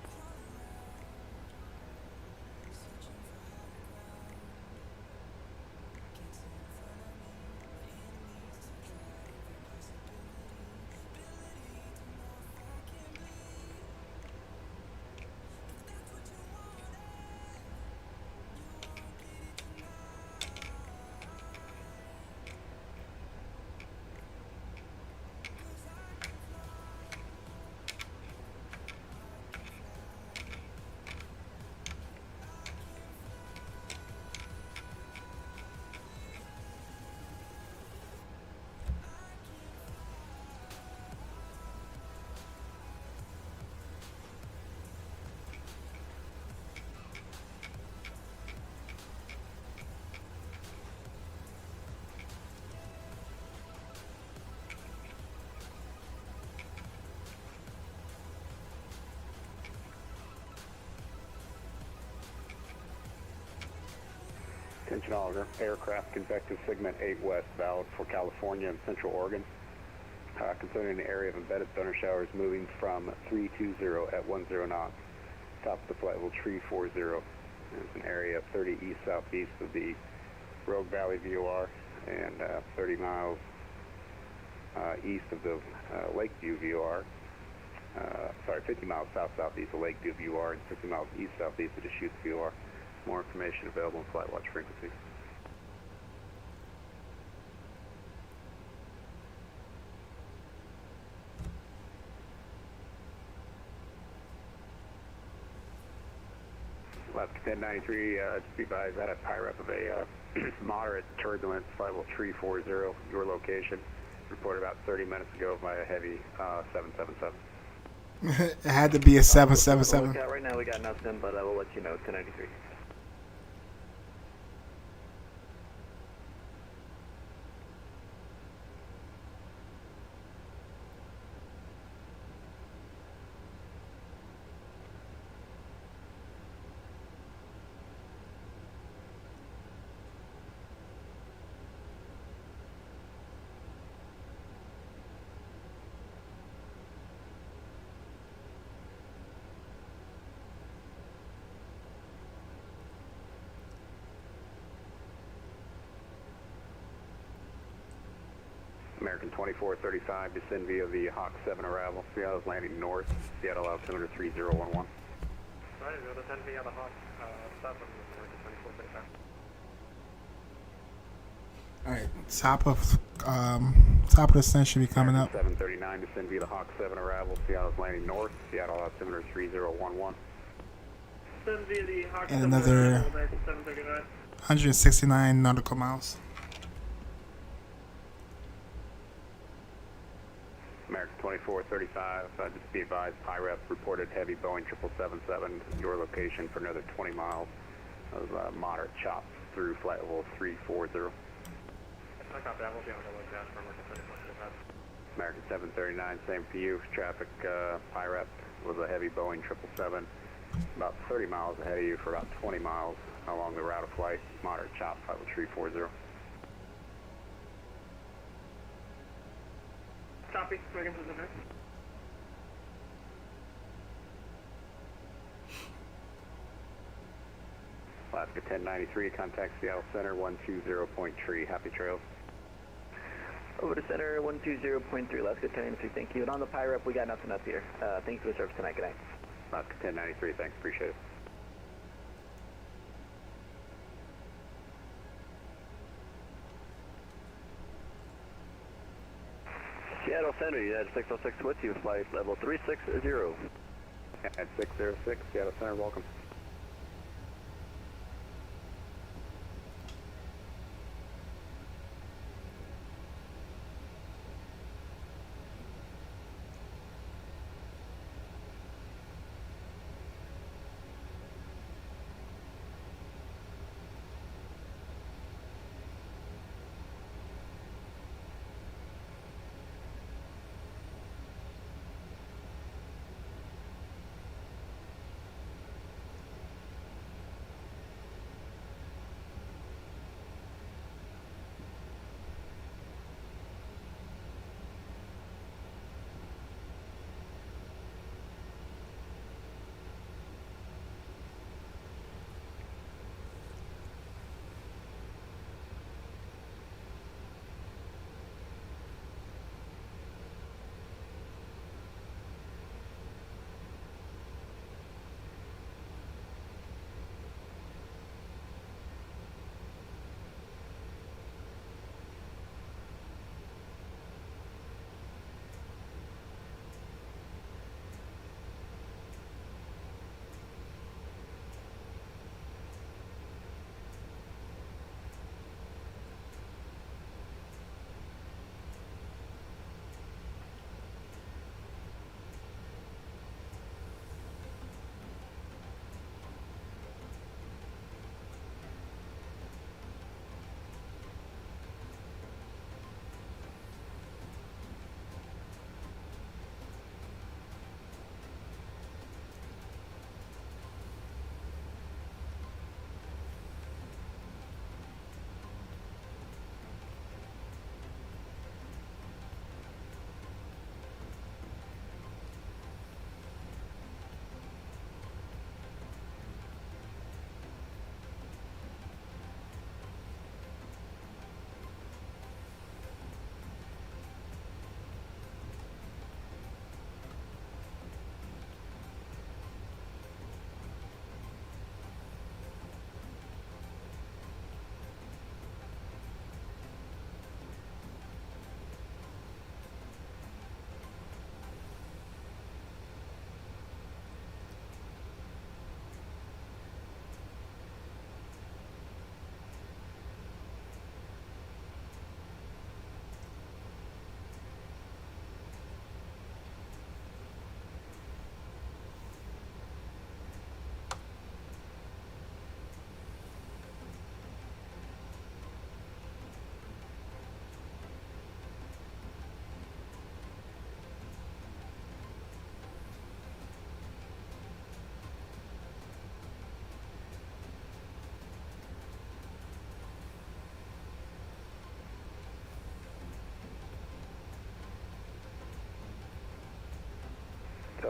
Attention all aircraft convective segment 8 west, valid for California and Central Oregon. Concerning the area of embedded thunder showers moving from 320 at 10 knots. Top of the flight level 340. There's an area 30 east southeast of the Rogue Valley VOR and 30 miles east of the Lakeview VOR. 50 miles south southeast of Lakeview VOR and 50 miles east southeast of Deschutes VOR. More information available in flight watch frequencies. Alaska 1093, just be advised that a PIREP of a moderate turbulence, flight level 340, your location, reported about 30 minutes ago by a heavy 777. It had to be a 777. Right now we got nothing, but I will let you know. 1093. American 2435, descend via the Hawk 7 arrival. Seattle's landing north. Seattle altimeter 3011. Right, we'll descend via the Hawk 7, American 2435. All right, top of the sun should be coming up. 739, descend via the Hawk 7 arrival. Seattle's landing north. Seattle altimeter 3011. Descend via the Hawk And 7 another arrival, American 739. 169 nautical miles. American 2435, just be advised, IREP reported heavy Boeing 777, your location for another 20 miles of moderate chop through flight level 340. I copy that. We'll be on the look for American 2435. American 739, same for you. Traffic IREP was a heavy Boeing 777, about 30 miles ahead of you for about 20 miles along the route of flight, moderate chop, flight level 340. Copy. American 739. Alaska 1093, contact Seattle Center 120.3. Happy trails. Over to center 120.3, Alaska 1093, thank you. And on the PIREP, we got nothing up here. Thanks for the service tonight. Good night. Alaska 1093, thanks, appreciate it. Seattle Center, United 606 with you, flight level 360. At 606, Seattle Center, welcome.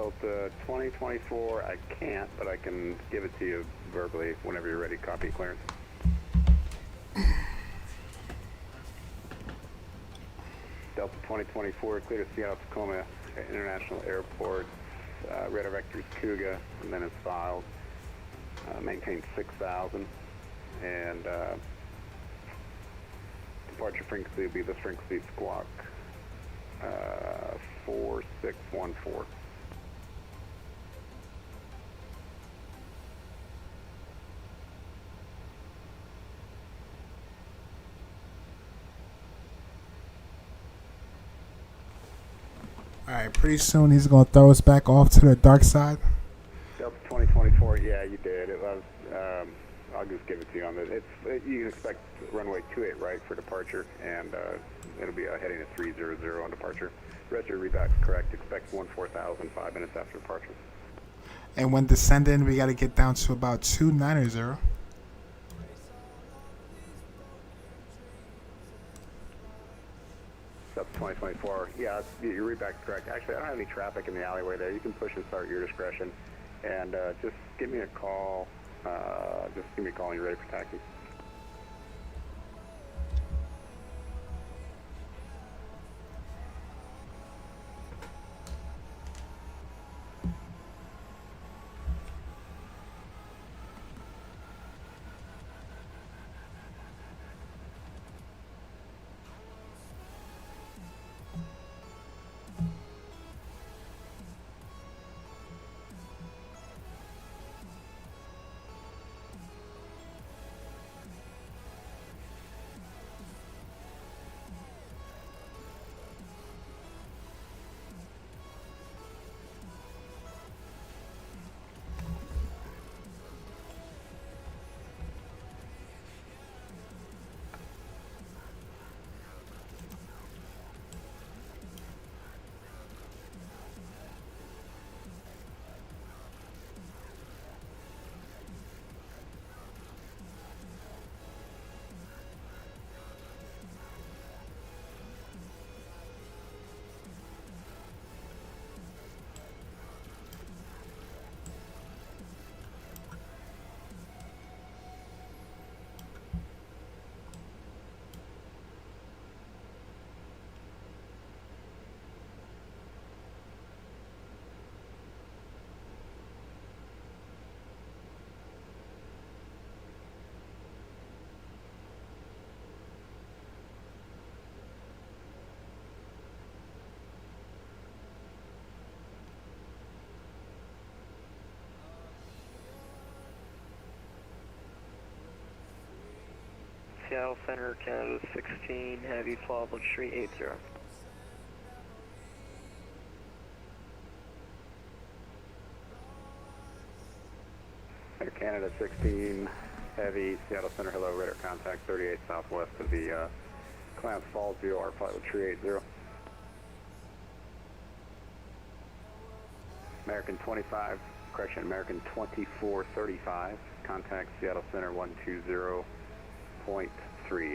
Delta 2024, I can't, but I can give it to you verbally whenever you're ready. Copy clearance. Delta 2024, clear to Seattle Tacoma International Airport. Radar vectors Cougar, and then it's filed. Maintain 6,000, and departure frequency will be this frequency squawk 4614. Alright, pretty soon he's going to throw us back off to the dark side. Delta 2024, yeah, you did. It was, I'll just give it to you on this. You can expect runway 28 right for departure, and it'll be heading at 300 on departure. The rest of your readback's correct. Expect 14,000 5 minutes after departure. And when descending, we got to get down to about 290. Delta 2024, yeah, your readback's correct. Actually, I don't have any traffic in the alleyway there. You can push and start at your discretion. And just give me a call. Just give me a call when you're ready for taxi. Seattle Center, Canada 16, heavy flawable tree 80. Air Canada 16, heavy, Seattle Center, hello, radar contact 38 southwest of the Clamps Falls VOR flight with tree 80. American 25, correction, American 2435, contact Seattle Center 120.3.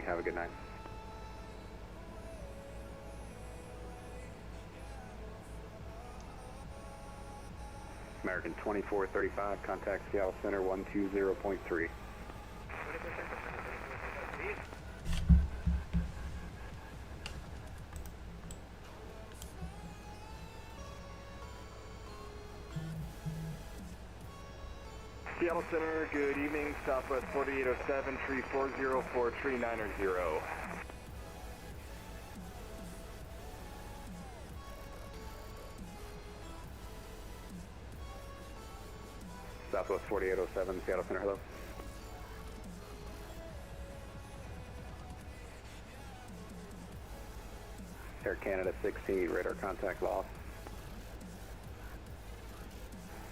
Have a good night. American 2435, contact Seattle Center 120.3. Seattle Center, good evening. Southwest 4807, 3404, 390. Southwest 4807, Seattle Center, hello. Air Canada 16, radar contact lost.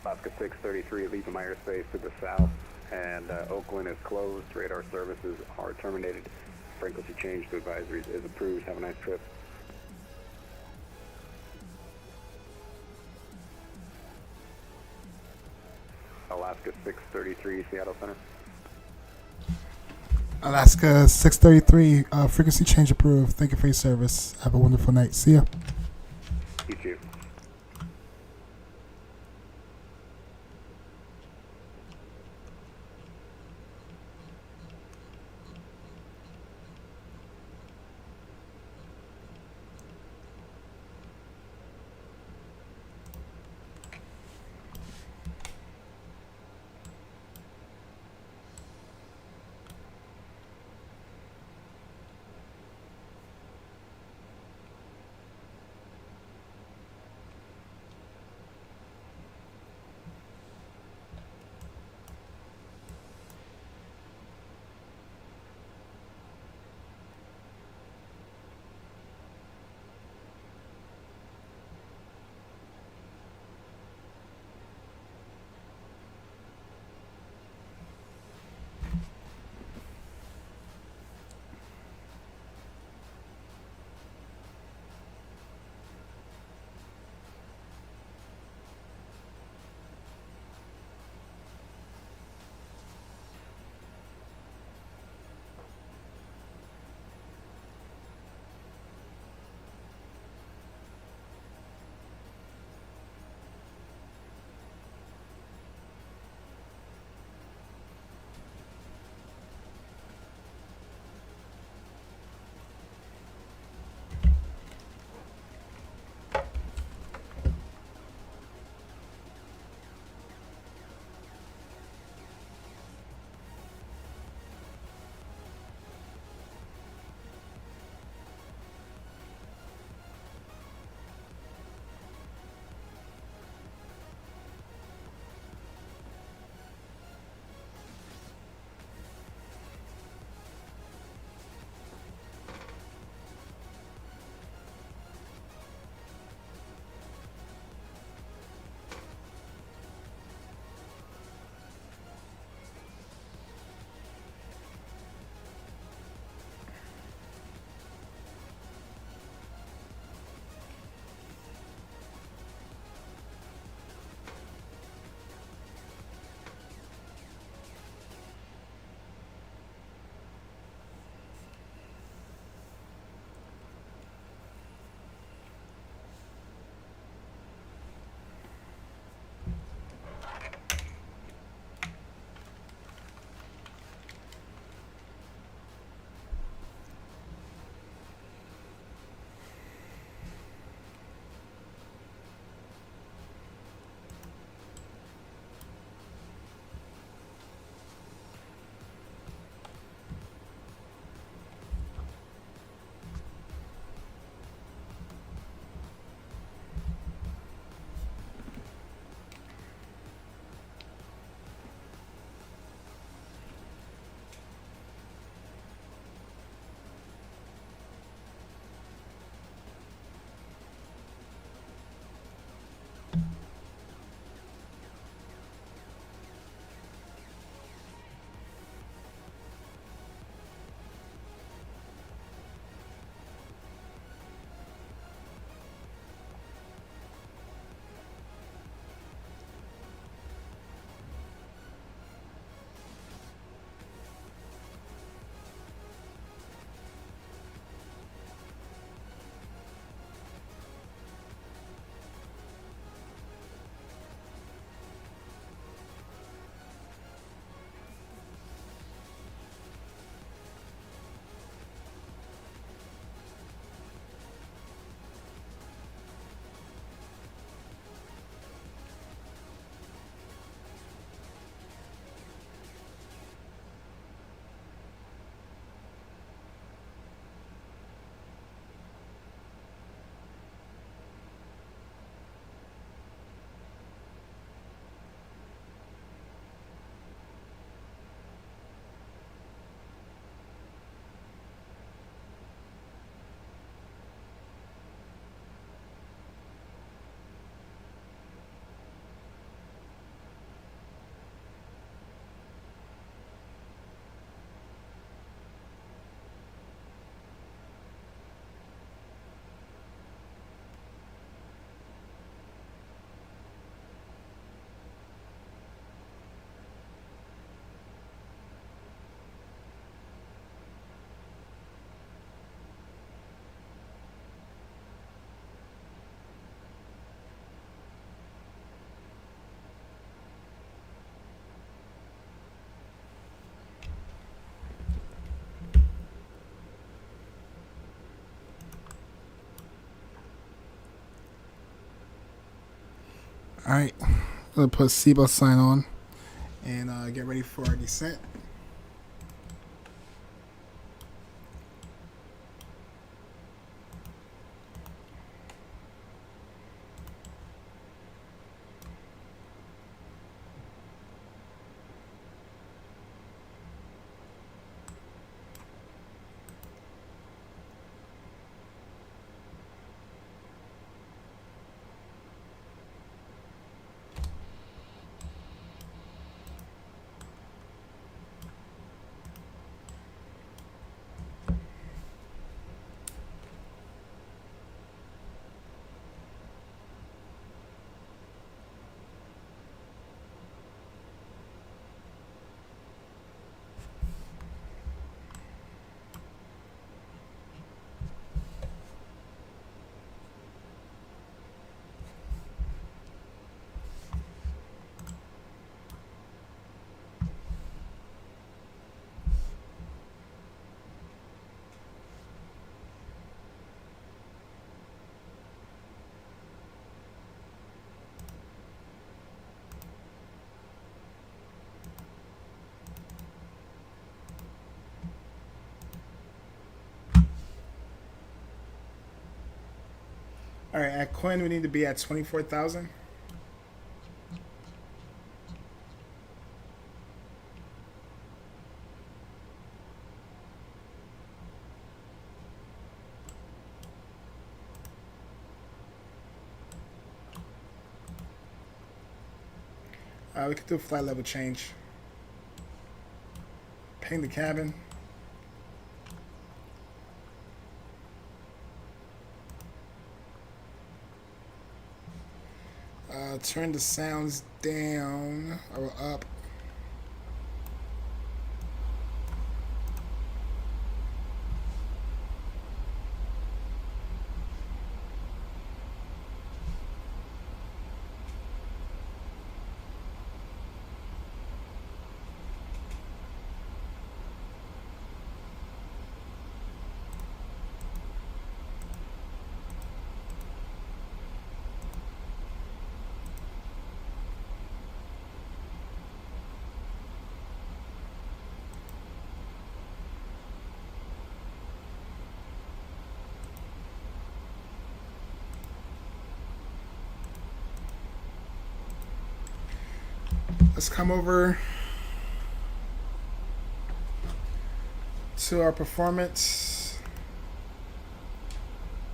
Alaska 633, leaving my airspace to the south, and Oakland is closed. Radar services are terminated. Frequency change to advisories is approved. Have a nice trip. Alaska 633, Seattle Center. Alaska 633, frequency change approved. Thank you for your service. Have a wonderful night. See ya. You too. Alright, gonna put seatbelt sign on and get ready for our descent. Alright, at Quinn we need to be at 24,000. We could do a flight level change. Ping the cabin. Turn the sounds down or up. Let's come over to our performance,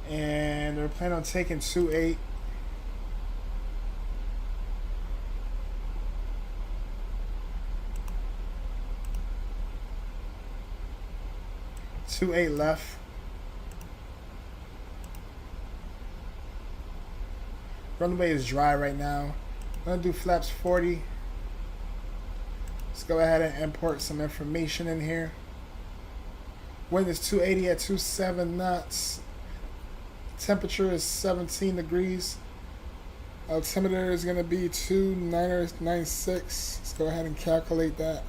and we're planning on taking 2-8. Left. Runway is dry right now. I'm gonna do flaps 40. Let's go ahead and import some information in here. Wind is 280 at 27 knots. Temperature is 17 degrees. Altimeter is going to be 2996. Let's go ahead and calculate that.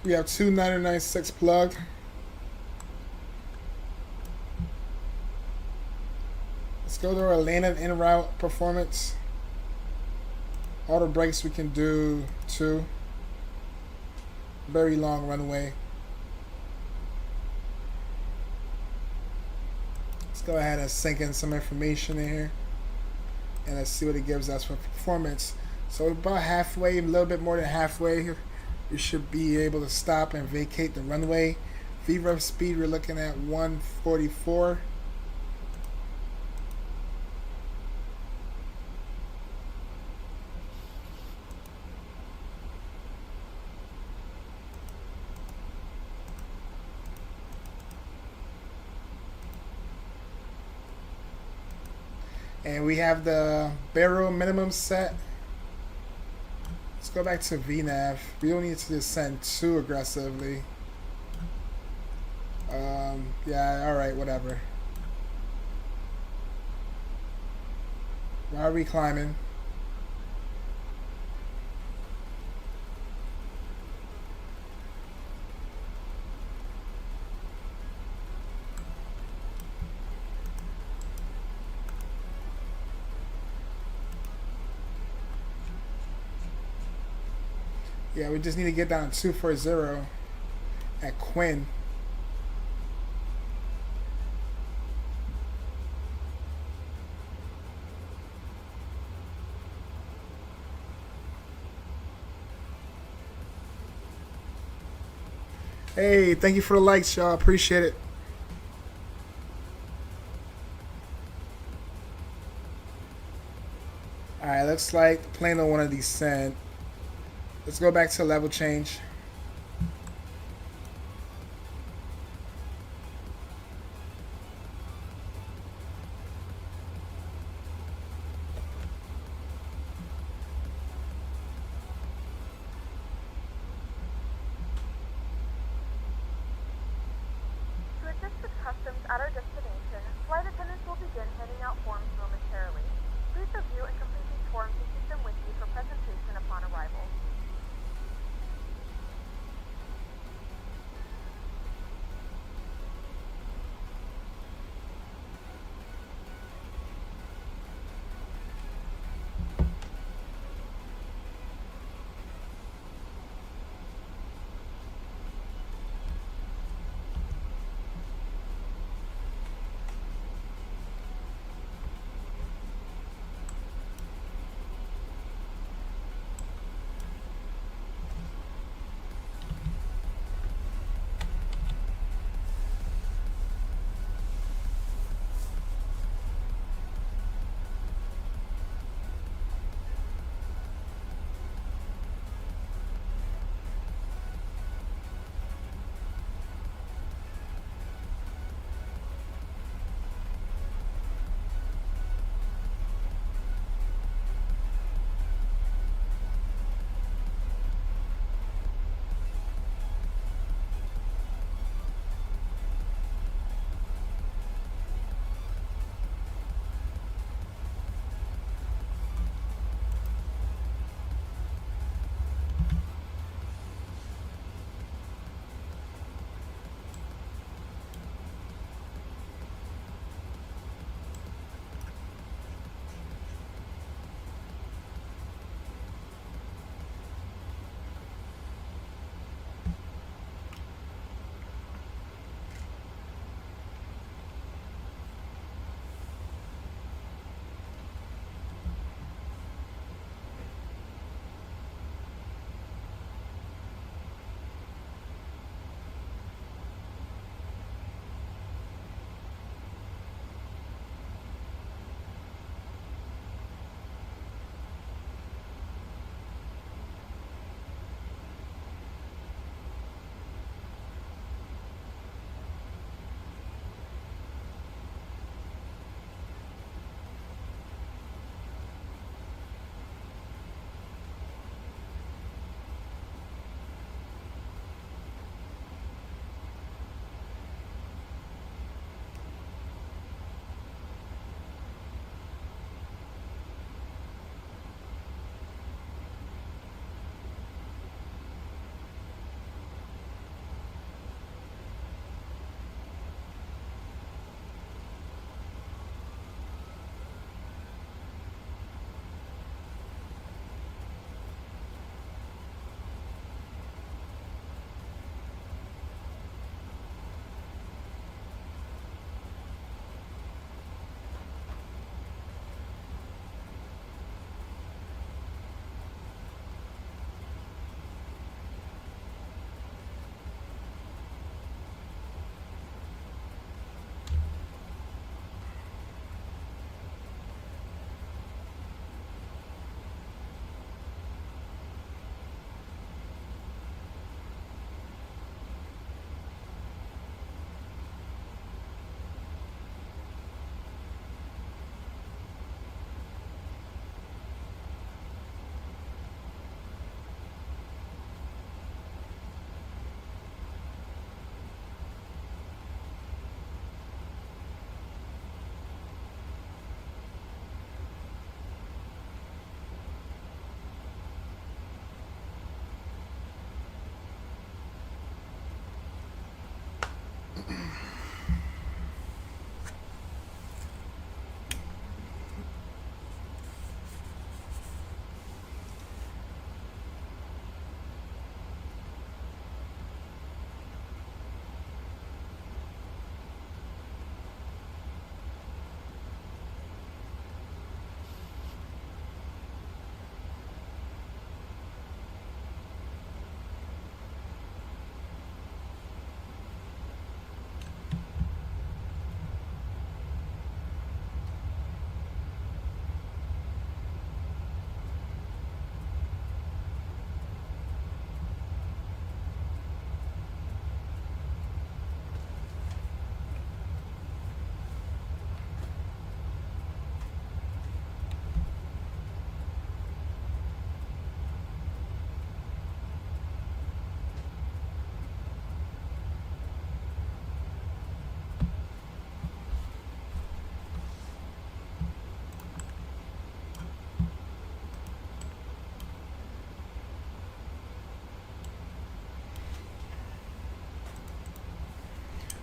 We have 2996 plugged. Let's go to our landing en route performance. Auto brakes we can do 2. Very long runway. Let's go ahead and sink in some information in here, and let's see what it gives us for performance. So we're about halfway, a little bit more than halfway. We should be able to stop and vacate the runway. VREF speed we're looking at 144. And we have the barrel minimum set. Let's go back to VNAV. We don't need to descend too aggressively. Yeah, alright, whatever. Why are we climbing? Yeah, we just need to get down to 240 at Quinn. Hey, thank you for the likes, y'all. Appreciate it. Alright, looks like the plane don't want to descend. Let's go back to level change. To assist with customs at our destination, flight attendants will begin handing out forms momentarily. Please review and complete these forms and keep them with you for presentation upon arrival.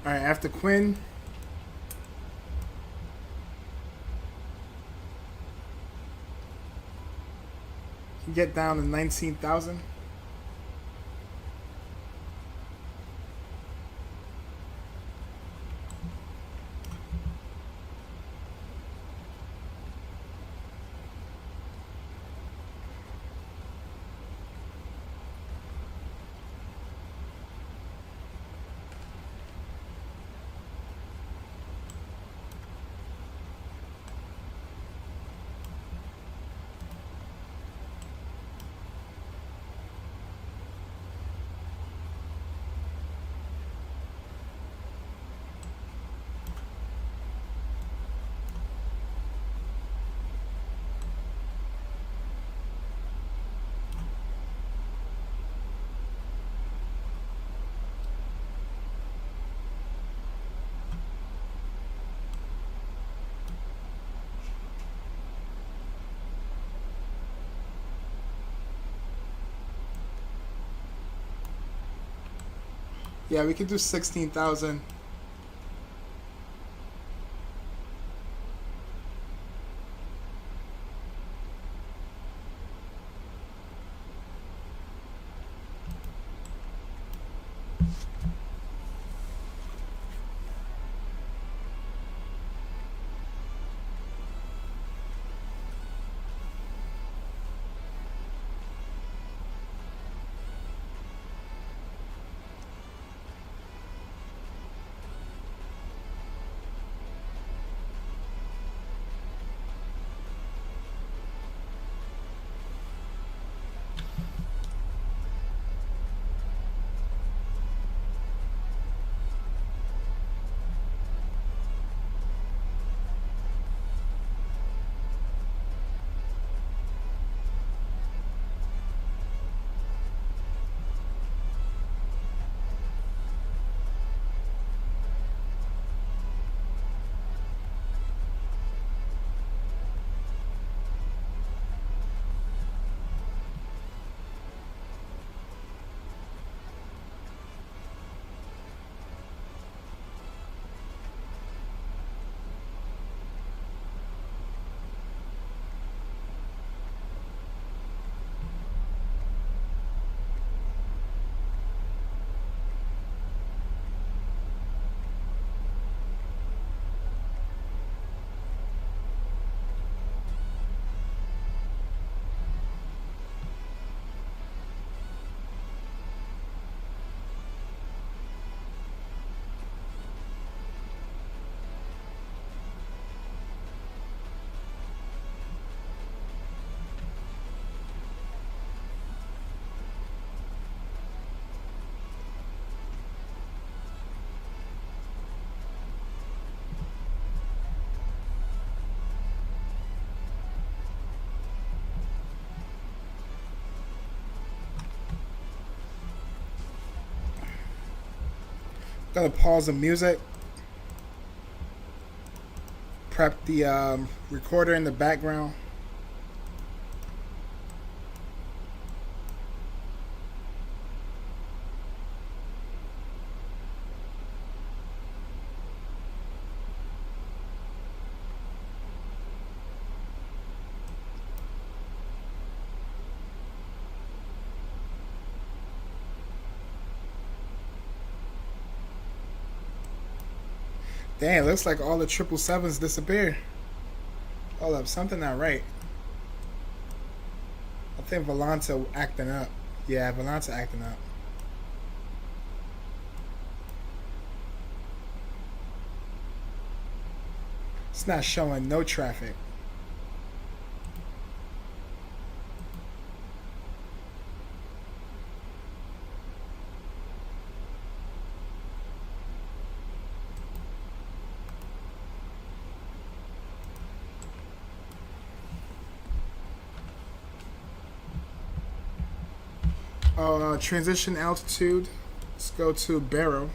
All right, after Quinn. Get down to 19,000. Yeah, we could do 16,000. Gonna pause the music. Prep the recorder in the background. Damn, looks like all the 777s disappeared. Hold up, something not right. I think Volanta acting up. Yeah, Volanta acting up. It's not showing no traffic. Transition altitude. Let's go to Barrow.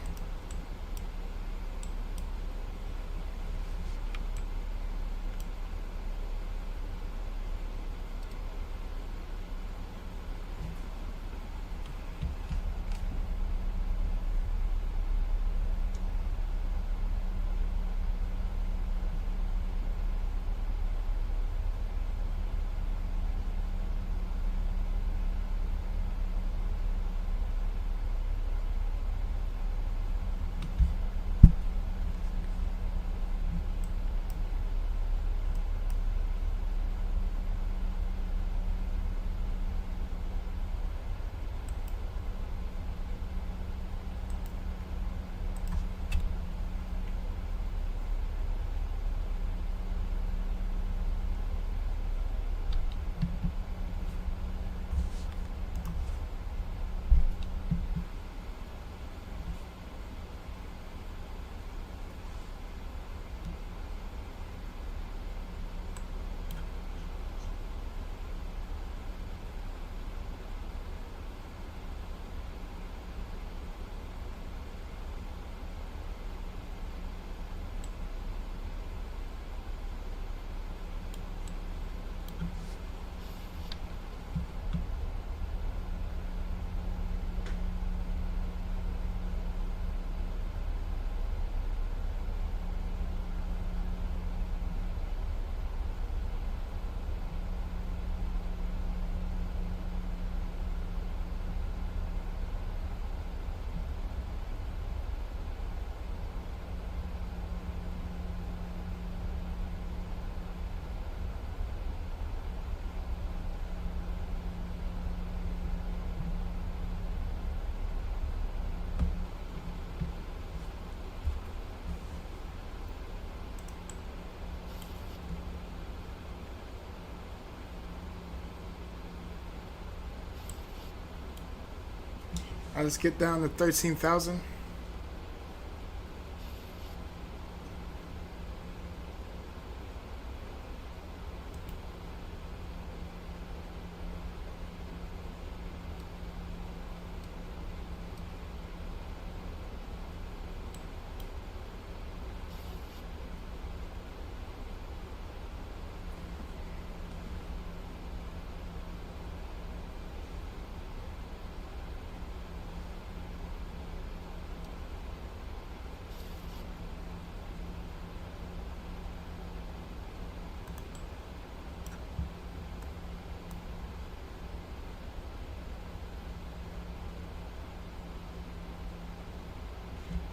I just get down to 13,000.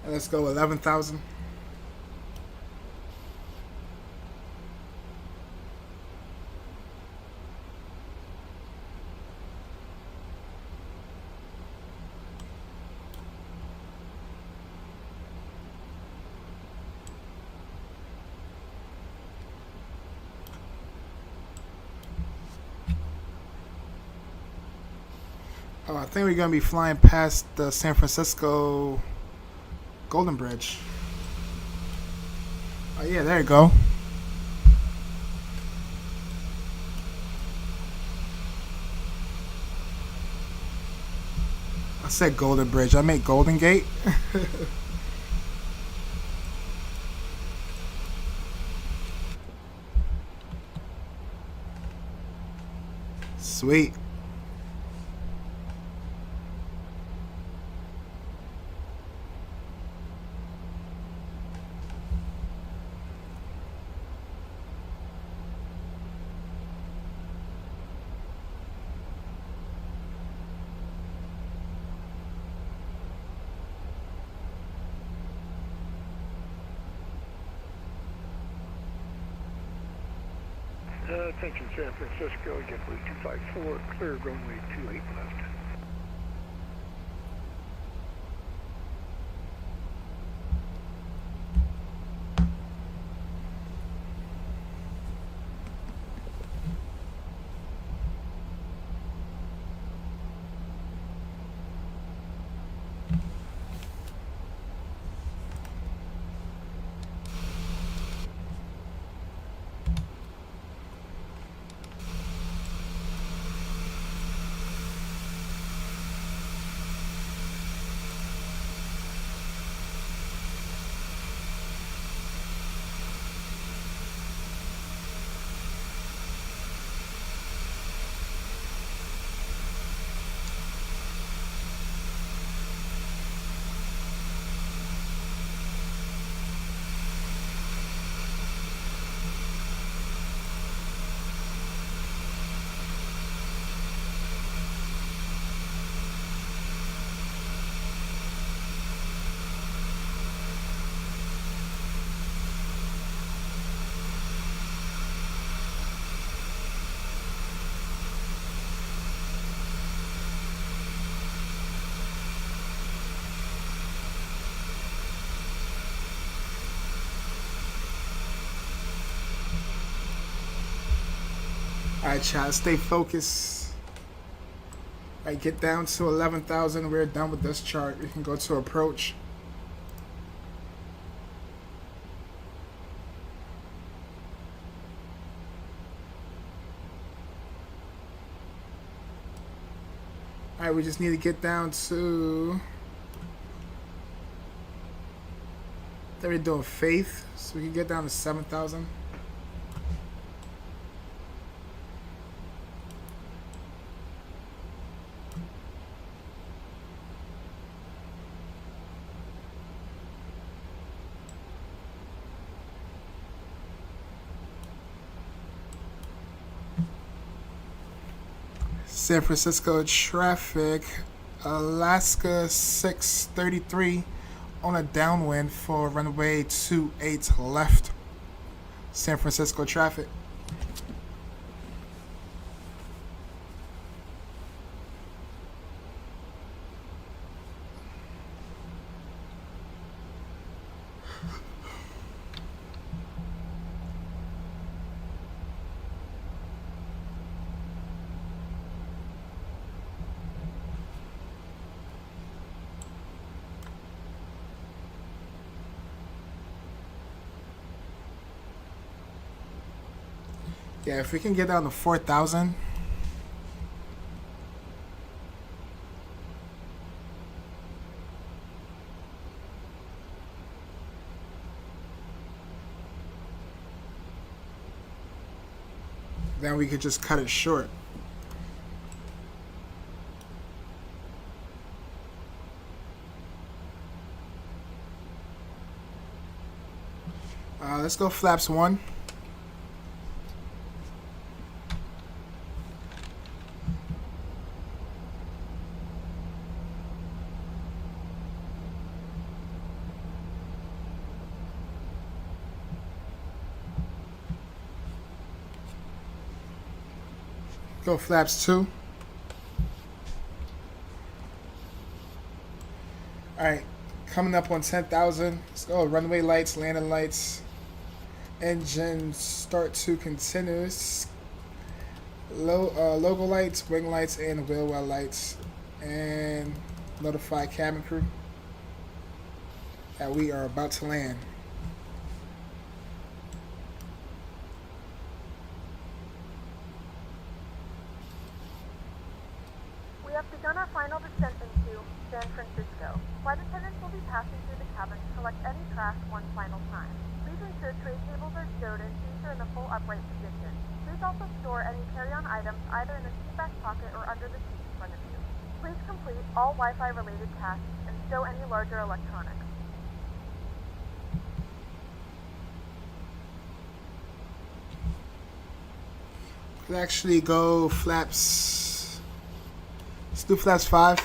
And let's go 11,000. Oh, I think we're gonna be flying past the San Francisco Golden Bridge. Oh yeah, there you go. I said Golden Bridge. I meant Golden Gate. Sweet. Attention San Francisco, JetBlue 254, clear runway 28 left. Alright, chat, stay focused. Alright, get down to 11,000. We're done with this chart. We can go to approach. Alright, we just need to get down to... Then we're doing faith, so we can get down to 7,000. San Francisco traffic, Alaska 633 on a downwind for runway 28 left. San Francisco traffic. Yeah, if we can get down to 4,000. Then we could just cut it short. Let's go flaps 1. Go flaps 2. Alright, coming up on 10,000. Let's go runway lights, landing lights. Engine start to continuous. Logo lights, wing lights, and wheel well lights. And notify cabin crew that we are about to land. We have begun our final descent into San Francisco. Flight attendants will be passing through the cabin to collect any trash one final time. Please ensure tray tables are stowed and seats are in the full upright position. Please also store any carry-on items either in the seat back pocket or under the seat in front of you. Please complete all Wi-Fi related tasks and stow any larger electronics. Could actually go flaps. Let's do flaps 5.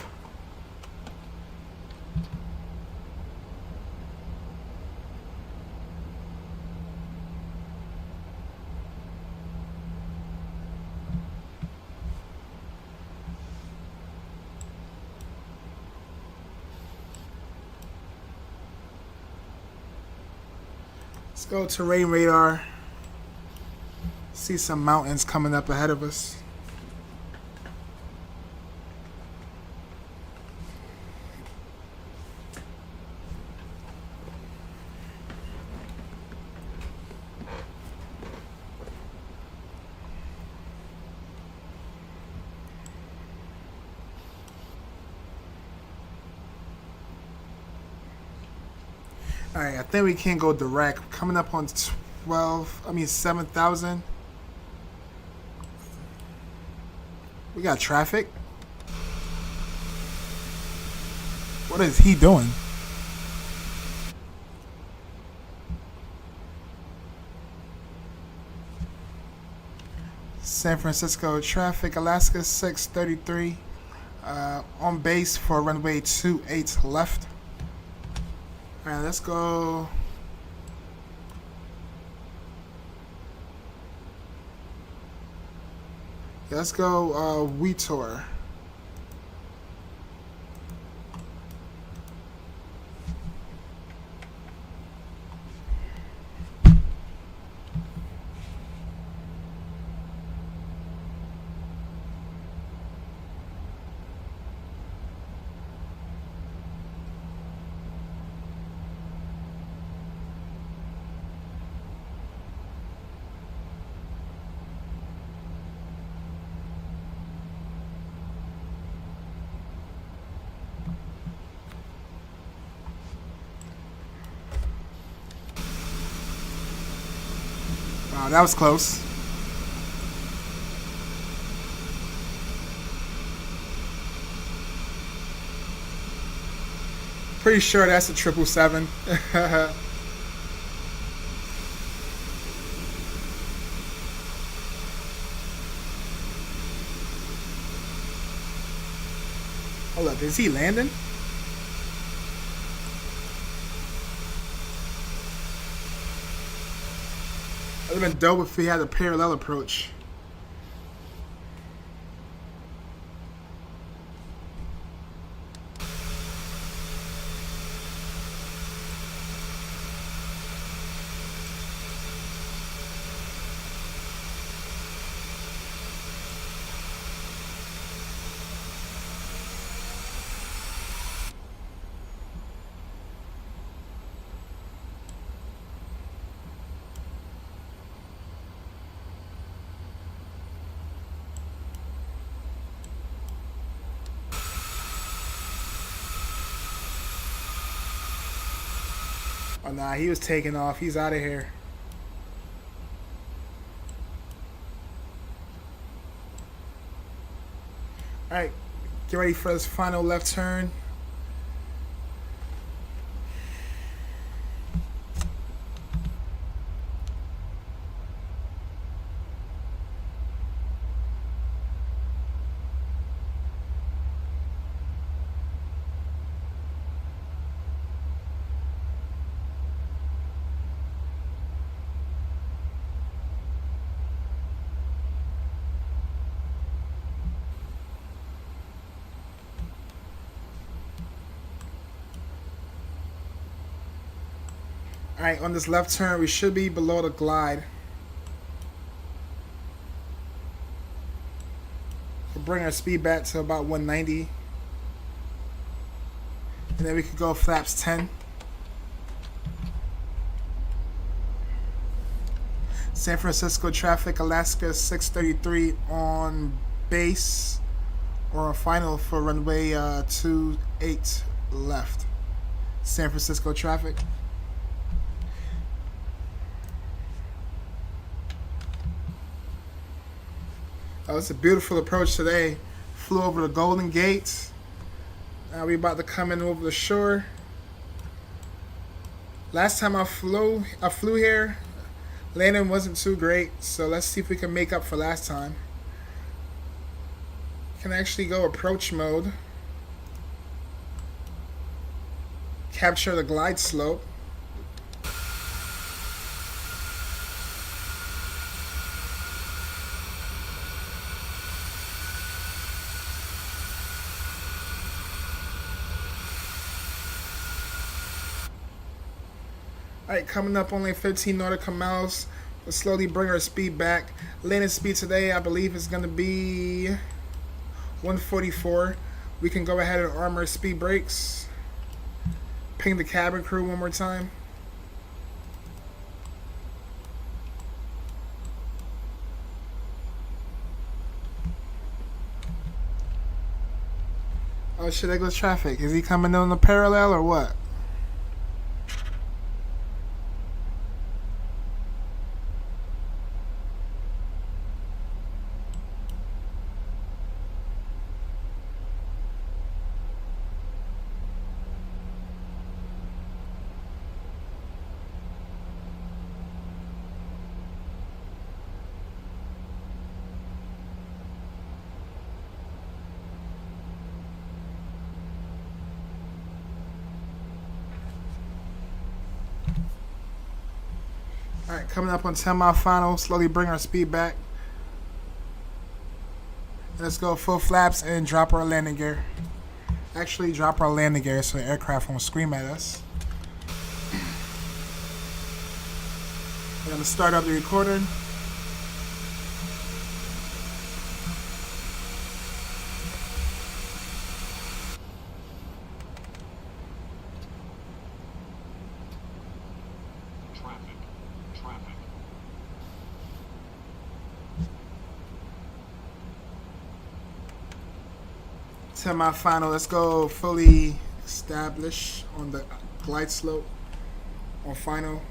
Let's go terrain radar. See some mountains coming up ahead of us. Alright, I think we can go direct. Coming up on 7,000. We got traffic. What is he doing? San Francisco traffic, Alaska 633. On base for runway 28 left. Alright, let's go. Let's go Wetor. Wow, that was close. Pretty sure that's a 777. Hold up, is he landing? It would have been dope if he had a parallel approach. Oh nah, he was taking off. He's out of here. Alright, get ready for this final left turn. Alright, on this left turn, we should be below the glide. We'll bring our speed back to about 190. And then we could go flaps 10. San Francisco traffic, Alaska 633 on base or a final for runway 28 left. San Francisco traffic. Oh, it's a beautiful approach today. Flew over the Golden Gate. Now we about to come in over the shore. Last time I flew here, landing wasn't too great, so let's see if we can make up for last time. Can actually go approach mode. Capture the glide slope. Alright, coming up only 15 nautical miles. We'll slowly bring our speed back. Landing speed today, I believe, is going to be 144. We can go ahead and arm our speed brakes. Ping the cabin crew one more time. Oh shit, there goes traffic. Is he coming on the parallel or what? Alright, coming up on 10 mile final, slowly bring our speed back. Let's go full flaps and drop our landing gear. Actually, drop our landing gear so the aircraft won't scream at us. We're going to start up the recording. Semi-final, let's go fully establish on the glide slope on final.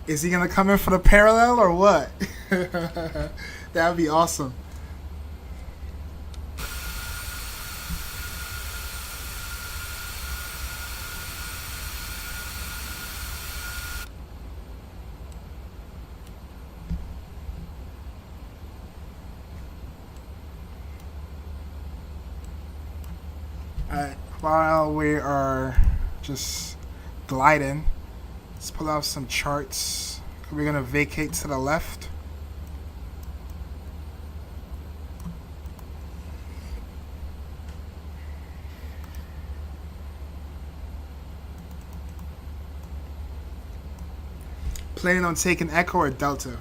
Is he gonna come in for the parallel or what? That would be awesome. Alright, while we are just gliding. Let's pull out some charts. We're gonna vacate to the left. Planning on taking Echo or Delta?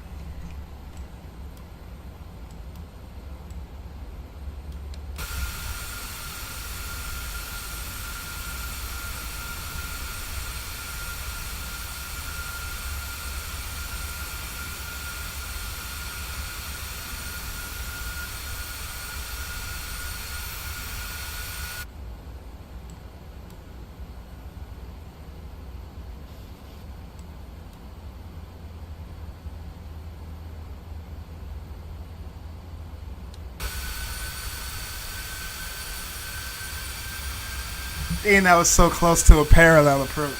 And that was so close to a parallel approach.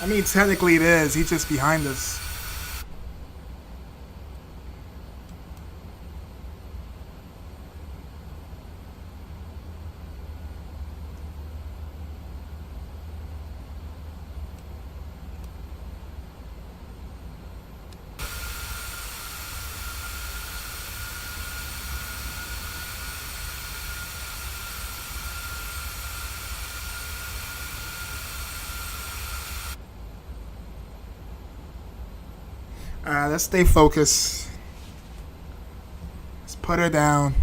I mean, technically it is. He's just behind us. Alright, let's stay focused. Let's put her down.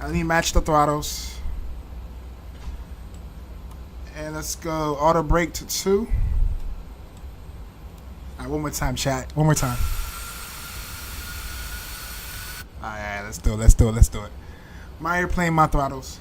Let me match the throttles. And let's go auto brake to 2. Alright, one more time, chat. One more time. Alright, let's do it. My airplane, my throttles.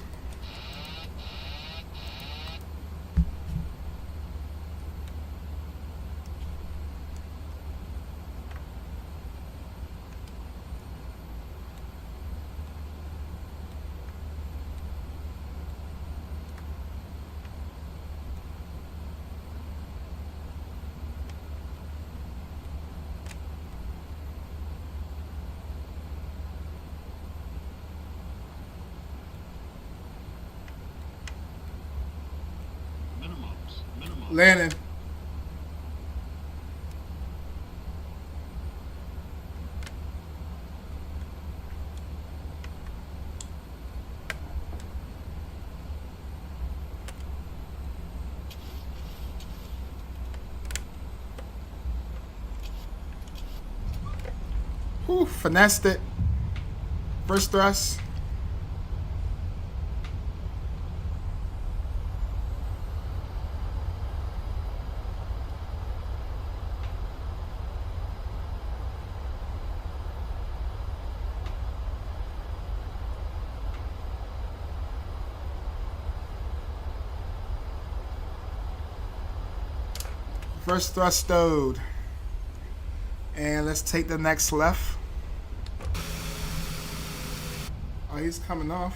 Landing. Whew, finessed it. First thrust. First thrust stowed. And let's take the next left. Oh, he's coming off.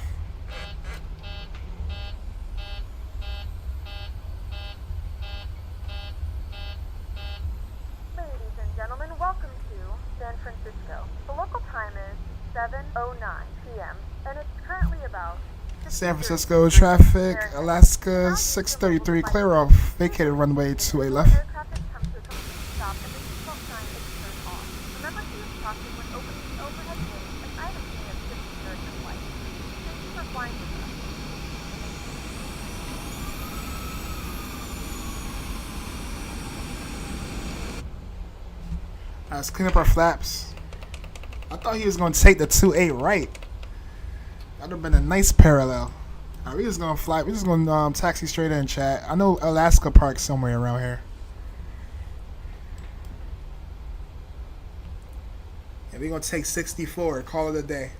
Ladies and gentlemen, welcome to San Francisco. The local time is 7:09 p.m. and it's currently about San Francisco traffic, Alaska 633, clear off, vacated runway 28 left. aircraft has come to a complete stop and the seatbelt sign is turned off. Remember to use caution when opening the overhead bin as items may have shifted during your flight. Thank you for flying with us. Let's clean up our flaps. I thought he was going to take the 2-8 right. That would have been a nice parallel. Right, we just going to fly. We're just going to taxi straight in, chat. I know Alaska Park somewhere around here. And we're going to take 64. Call it a day.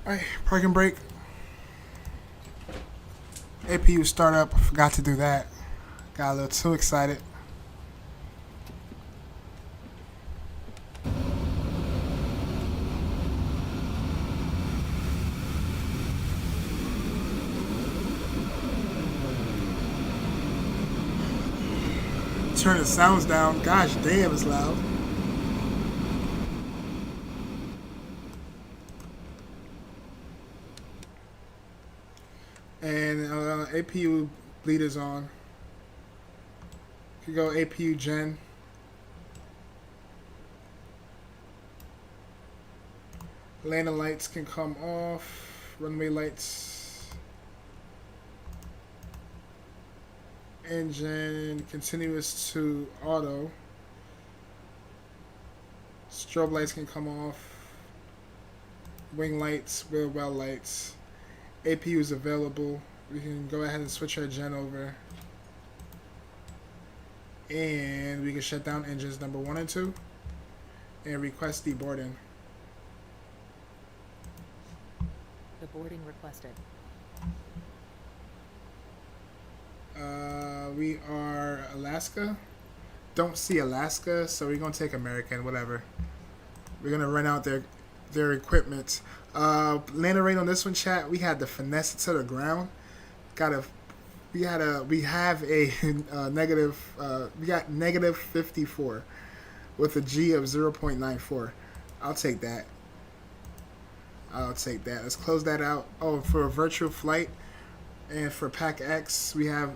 Alright, parking brake. APU startup, forgot to do that. Got a little too excited. Turn the sounds down. Gosh damn, it's loud. And APU bleeders on. Could go APU gen. Landing lights can come off. Runway lights. Engine continuous to auto. Strobe lights can come off. Wing lights, wheel well lights. APU is available. We can go ahead and switch our gen over. And we can shut down engines number 1 and 2 and request deboarding. The boarding requested. We are Alaska. Don't see Alaska, so we're gonna take American, whatever. We're gonna run out their equipment. Landing rate on this one, chat. We had to finesse it to the ground. We have a we got negative 54 with a G of 0.94. I'll take that. Let's close that out. Oh, for a virtual flight and for Panc-X, we have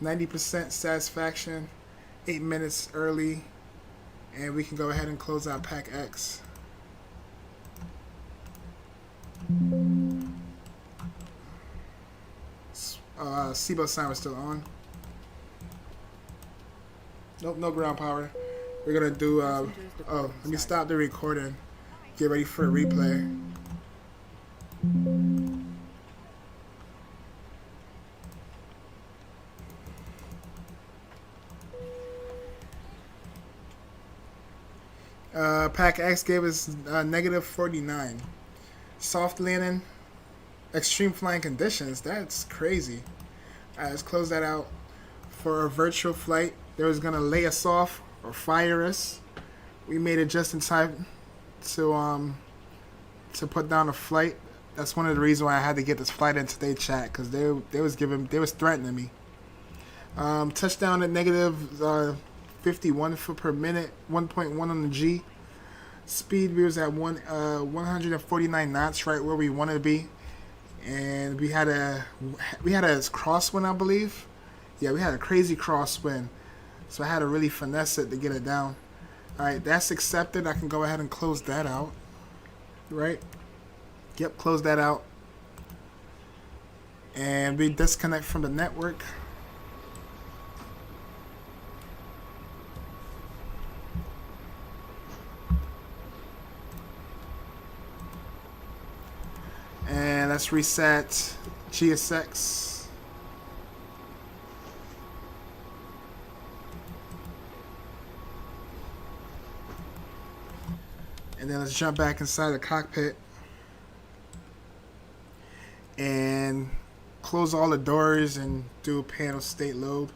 90% satisfaction, 8 minutes early, and we can go ahead and close out Panc-X. Seatbelt sign was still on. Nope, no ground power. We're gonna do. Let me stop the recording. Get ready for a replay. Panc-X gave us negative 49. Soft landing, extreme flying conditions. That's crazy. Alright, let's close that out. For a virtual flight, they was gonna lay us off or fire us. We made it just in time to put down a flight. That's one of the reasons why I had to get this flight in today, chat, because they was threatening me. Touchdown at negative 51 foot per minute, 1.1 on the G. Speed, we was at 149 knots, right where we wanted to be, and we had a crosswind, I believe. Yeah, we had a crazy crosswind, so I had to really finesse it to get it down. All right, that's accepted. I can go ahead and close that out. Right? Yep, close that out, and we disconnect from the network. And let's reset GSX. And then let's jump back inside the cockpit and close all the doors and do panel state load.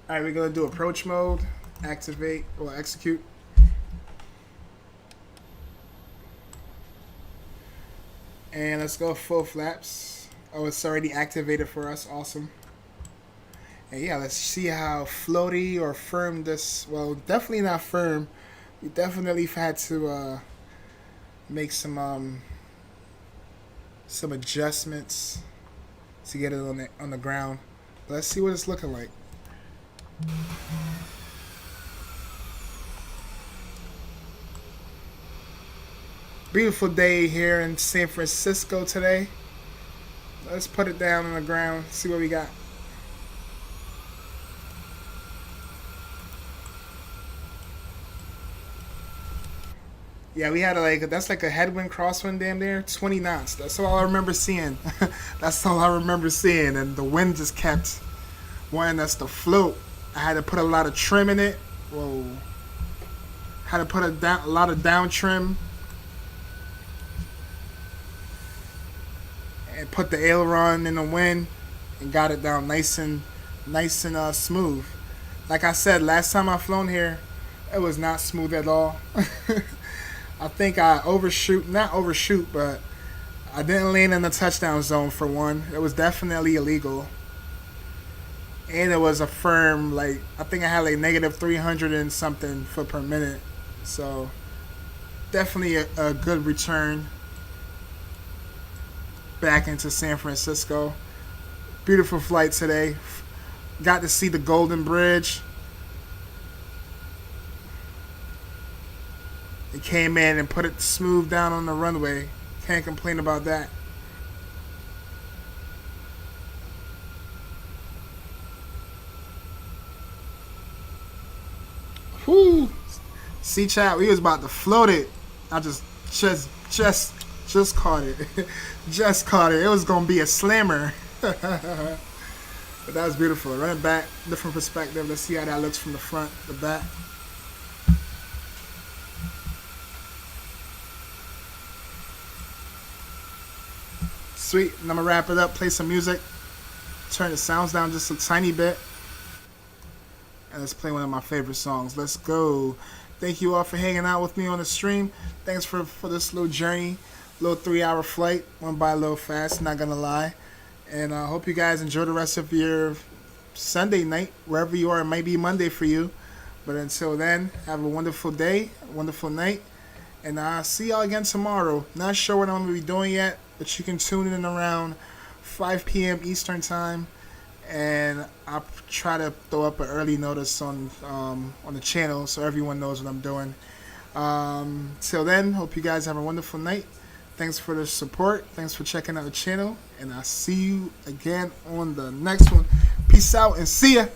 Alright, we're going to do approach mode, activate, or execute. And let's go full flaps. Oh, it's already activated for us. Awesome. And yeah, let's see how floaty or firm this, well, definitely not firm. We definitely had to make some adjustments to get it on the ground. But let's see what it's looking like. Beautiful day here in San Francisco today. Let's put it down on the ground, see what we got. Yeah, we had that's like a headwind crosswind damn near 20 knots. That's all I remember seeing. That's all I remember seeing, and the wind just kept wanting us to float. I had to put a lot of trim in it. Whoa. Had to put a lot of down trim and put the aileron in the wind and got it down nice and smooth. Like I said, last time I flown here, it was not smooth at all. I think I not overshoot, but I didn't land in the touchdown zone for one. It was definitely illegal. And it was a firm, I think I had negative 300 and something foot per minute. So, definitely a good return back into San Francisco. Beautiful flight today. Got to see the Golden Bridge. It came in and put it smooth down on the runway. Can't complain about that. Whoo! See, chat, we was about to float it. I just caught it. Just caught it. It was gonna be a slammer. But that was beautiful. Run it back, different perspective. Let's see how that looks from the front, the back. Sweet. And I'm gonna wrap it up, play some music, turn the sounds down just a tiny bit, and let's play one of my favorite songs. Let's go. Thank you all for hanging out with me on the stream. Thanks for this little journey, little 3-hour flight. Went by a little fast, not gonna lie. And I hope you guys enjoy the rest of your Sunday night, wherever you are. It might be Monday for you. But until then, have a wonderful day, a wonderful night. And I'll see y'all again tomorrow. Not sure what I'm going to be doing yet, but you can tune in around 5 p.m. Eastern Time. And I'll try to throw up an early notice on the channel so everyone knows what I'm doing. Till then, hope you guys have a wonderful night. Thanks for the support. Thanks for checking out the channel. And I'll see you again on the next one. Peace out and see ya.